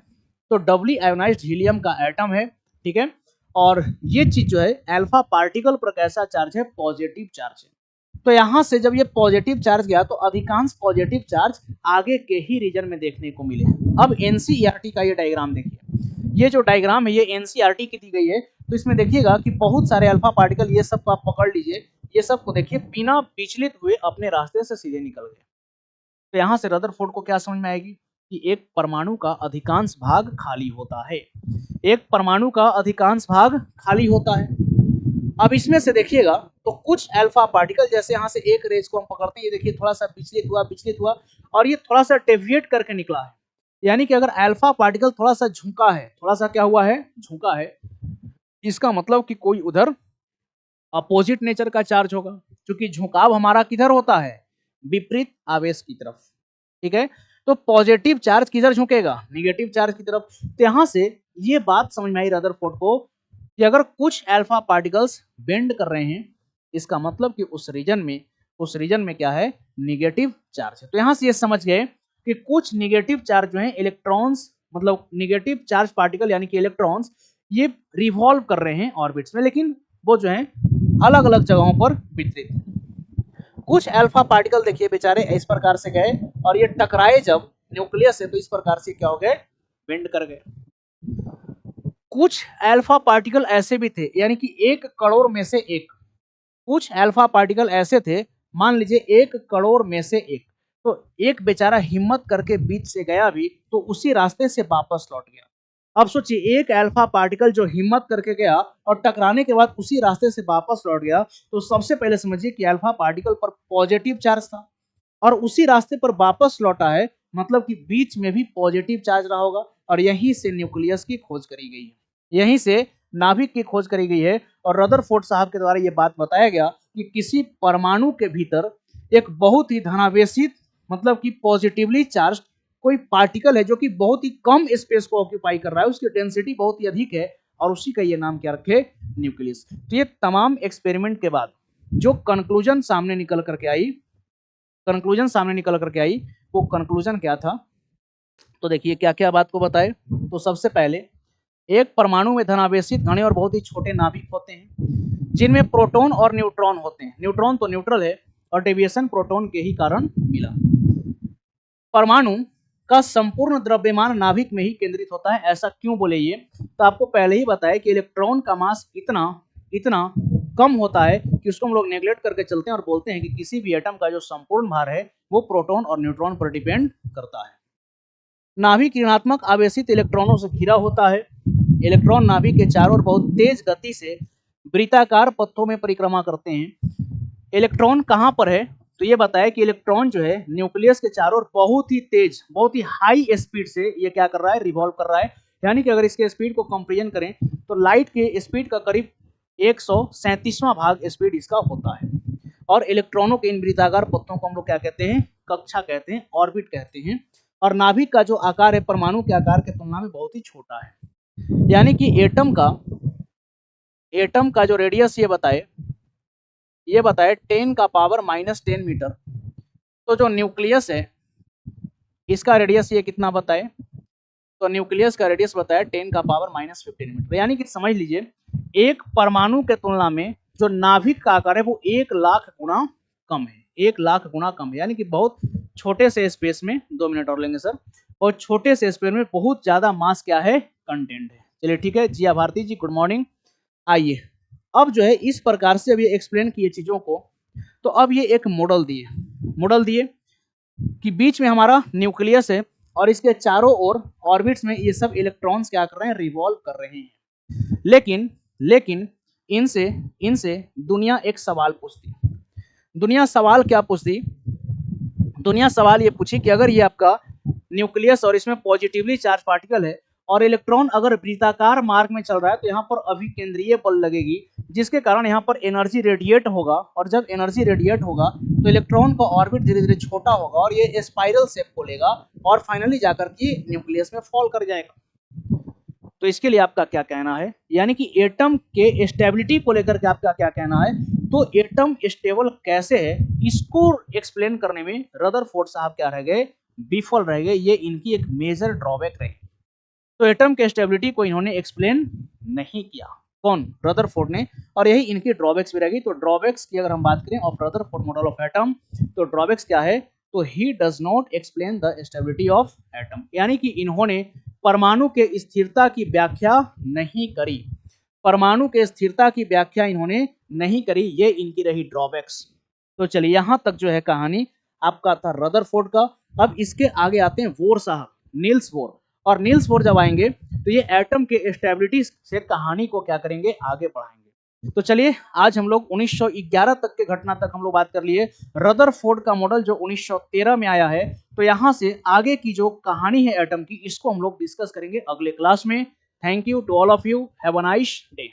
तो डबली आयोनाइज्ड हीलियम का एटम है, ठीक है। और ये चीज जो है अल्फा पार्टिकल पर कैसा चार्ज है, पॉजिटिव चार्ज है। तो यहां से जब ये पॉजिटिव चार्ज गया तो अधिकांश पॉजिटिव चार्ज आगे के ही रीजन में देखने को मिले। अब एनसीईआरटी का ये डायग्राम देखिए, ये जो डायग्राम है ये एनसीईआरटी की दी गई है। तो इसमें देखिएगा कि बहुत सारे अल्फा पार्टिकल, ये सब को आप पकड़ लीजिए, ये सब को देखिए बिना विचलित हुए अपने रास्ते से सीधे निकल गए। तो यहाँ से रदरफोर्ड को क्या समझ में आएगी कि एक परमाणु का अधिकांश भाग खाली होता है, एक परमाणु का अधिकांश भाग खाली होता है। अब इसमें से देखिएगा तो कुछ अल्फा पार्टिकल, जैसे यहाँ से एक रेज को हम पकड़ते हैं, ये देखिए थोड़ा सा विचलित हुआ और ये थोड़ा सा डेविएट करके निकला है। यानी कि अगर अल्फा पार्टिकल थोड़ा सा झुका है, थोड़ा सा क्या हुआ है, झुका है, इसका मतलब कि कोई उधर अपोजिट नेचर का चार्ज होगा, क्योंकि झुकाव हमारा किधर होता है, विपरीत आवेश की तरफ, ठीक है। तो पॉजिटिव चार्ज किधर झुकेगा, निगेटिव चार्ज की तरफ। तो यहां से ये बात समझ में आई रदरफोर्ड को कि अगर कुछ अल्फा पार्टिकल्स बेंड कर रहे हैं, इसका मतलब कि उस रीजन में क्या है, निगेटिव चार्ज है। तो यहां से ये समझ गए कि कुछ निगेटिव चार्ज जो है इलेक्ट्रॉन्स, मतलब निगेटिव चार्ज पार्टिकल यानी कि इलेक्ट्रॉन्स, ये रिवॉल्व कर रहे हैं ऑर्बिट्स में, लेकिन वो जो है अलग अलग जगहों पर वितरित। कुछ अल्फा पार्टिकल देखिए बेचारे इस प्रकार से गए और ये टकराए जब न्यूक्लियस से, तो इस प्रकार से क्या हो गए, बेंड कर गए। कुछ अल्फा पार्टिकल ऐसे भी थे, यानी कि 1 करोड़ में से एक, कुछ अल्फा पार्टिकल ऐसे थे, मान लीजिए 1 करोड़ में से एक, तो एक बेचारा हिम्मत करके बीच से गया भी तो उसी रास्ते से वापस लौट गया। अब सोचिए एक अल्फा पार्टिकल जो हिम्मत करके गया और टकराने के बाद उसी रास्ते से वापस लौट गया, तो सबसे पहले समझिए कि अल्फा पार्टिकल पर पॉजिटिव चार्ज था और उसी रास्ते पर वापस लौटा है, मतलब कि बीच में भी पॉजिटिव चार्ज रहा होगा। और यहीं से न्यूक्लियस की खोज करी गई है, यहीं से नाभिक की खोज करी गई है। और रदरफोर्ड साहब के द्वारा यह बात बताया गया कि किसी परमाणु के भीतर एक बहुत ही धनावेशित, मतलब कि पॉजिटिवली चार्ज कोई पार्टिकल है जो कि बहुत ही कम स्पेस को ऑक्यूपाई कर रहा है, उसकी डेंसिटी बहुत ही अधिक है, और उसी का ये नाम क्या रखे, न्यूक्लियस। तो ये तमाम एक्सपेरिमेंट के बाद जो कंक्लूजन सामने निकल करके आई, वो कंक्लूजन क्या था, तो देखिए क्या क्या बात को बताए। तो सबसे पहले एक परमाणु में धनावेशित घने और बहुत ही छोटे नाभिक होते हैं जिनमें प्रोटॉन और न्यूट्रॉन होते हैं। न्यूट्रॉन तो न्यूट्रल है और डेविएशन प्रोटॉन के ही कारण मिला। परमाणु का संपूर्ण द्रव्यमान नाभिक में ही केंद्रित होता है। ऐसा क्यों बोले ये, तो आपको पहले ही बताया कि इलेक्ट्रॉन का मास इतना कम होता है कि उसको हम लोग नेग्लेक्ट करके चलते हैं और बोलते हैं कि किसी भी एटम का जो संपूर्ण भार है वो प्रोटॉन और न्यूट्रॉन पर डिपेंड करता है। नाभिक ऋणात्मक आवेशित इलेक्ट्रॉनों से घिरा होता है। इलेक्ट्रॉन नाभिक के चारों ओर बहुत तेज गति से वृत्ताकार पथों में परिक्रमा करते हैं। इलेक्ट्रॉन कहां पर है, तो ये बताया कि इलेक्ट्रॉन जो है न्यूक्लियस के चारों ओर बहुत ही तेज, बहुत ही हाई स्पीड से ये क्या कर रहा है, रिवॉल्व कर रहा है। यानी कि अगर इसके स्पीड को कंपेरिजन करें तो लाइट के स्पीड का करीब 137वां भाग स्पीड इसका होता है। और इलेक्ट्रॉनों के इन वृत्ताकार पथों को हम लोग क्या कहते हैं, कक्षा कहते हैं, ऑर्बिट कहते हैं। और नाभिक का जो आकार है परमाणु के आकार के तुलना में बहुत ही छोटा है। यानी कि एटम का जो रेडियस ये बताए 10 का पावर -10 मीटर। तो जो न्यूक्लियस है इसका रेडियस ये कितना बताए, तो न्यूक्लियस का रेडियस बताया 10 का पावर -15 मीटर। यानी कि समझ लीजिए एक परमाणु के तुलना में जो नाभिक का आकार है वो 1 लाख गुना कम है, 1 लाख गुना कम है। यानी कि बहुत छोटे से स्पेस में, 2 मिनट और लेंगे सर, और छोटे से स्पेस में बहुत ज्यादा मास क्या है, कंटेंट है। चलिए ठीक है, जिया भारती जी गुड मॉर्निंग। आइए अब जो है इस प्रकार से अभी एक्सप्लेन किए चीजों को, तो अब ये एक मॉडल दिए कि बीच में हमारा न्यूक्लियस है और इसके चारों ओर ऑर्बिट्स में ये सब इलेक्ट्रॉन्स क्या कर रहे हैं, रिवॉल्व कर रहे हैं। लेकिन इनसे दुनिया एक सवाल पूछती। दुनिया सवाल क्या पूछती, दुनिया सवाल ये पूछी कि अगर ये आपका न्यूक्लियस और इसमें पॉजिटिवली चार्ज पार्टिकल है और इलेक्ट्रॉन अगर वृत्ताकार मार्ग में चल रहा है तो यहाँ पर अभिकेंद्रीय बल लगेगी जिसके कारण यहाँ पर एनर्जी रेडिएट होगा, और जब एनर्जी रेडिएट होगा तो इलेक्ट्रॉन का ऑर्बिट धीरे धीरे छोटा होगा और ये स्पाइरल शेप को लेगा और फाइनली जाकर के न्यूक्लियस में फॉल कर जाएगा। तो इसके लिए आपका क्या कहना है, यानी कि एटम के स्टेबिलिटी को लेकर के आपका क्या कहना है, तो एटम स्टेबल कैसे है इसको एक्सप्लेन करने में रदरफोर्ड साहब क्या रह गए, विफल रह गए। ये इनकी एक मेजर ड्रॉबैक रही। तो एटम के स्टेबिलिटी को इन्होंने एक्सप्लेन नहीं किया, कौन, रदरफोर्ड ने, और यही इनकी ड्रॉबैक्स भी रहेगी। तो ड्रॉबैक्स की अगर हम बात करें of Rutherford model of atom, तो ड्रॉबैक्स क्या है, तो he does not explain the stability of atom. यानी कि इन्होंने परमाणु के स्थिरता की व्याख्या नहीं करी, परमाणु के स्थिरता की व्याख्या इन्होंने नहीं करी, ये इनकी रही ड्रॉबैक्स। तो चलिए यहां तक जो है कहानी आपका था रदरफोर्ड का। अब इसके आगे आते हैं बोर साहब, नील्स बोर। और नील्स बोर जब आएंगे तो ये एटम के स्टेबिलिटी से कहानी को क्या करेंगे, आगे बढ़ाएंगे। तो चलिए आज हम लोग 1911 तक के घटना तक हम लोग बात कर लिए। रदरफोर्ड का मॉडल जो 1913 में आया है, तो यहां से आगे की जो कहानी है एटम की, इसको हम लोग डिस्कस करेंगे अगले क्लास में। Thank you to all of you, have a nice day.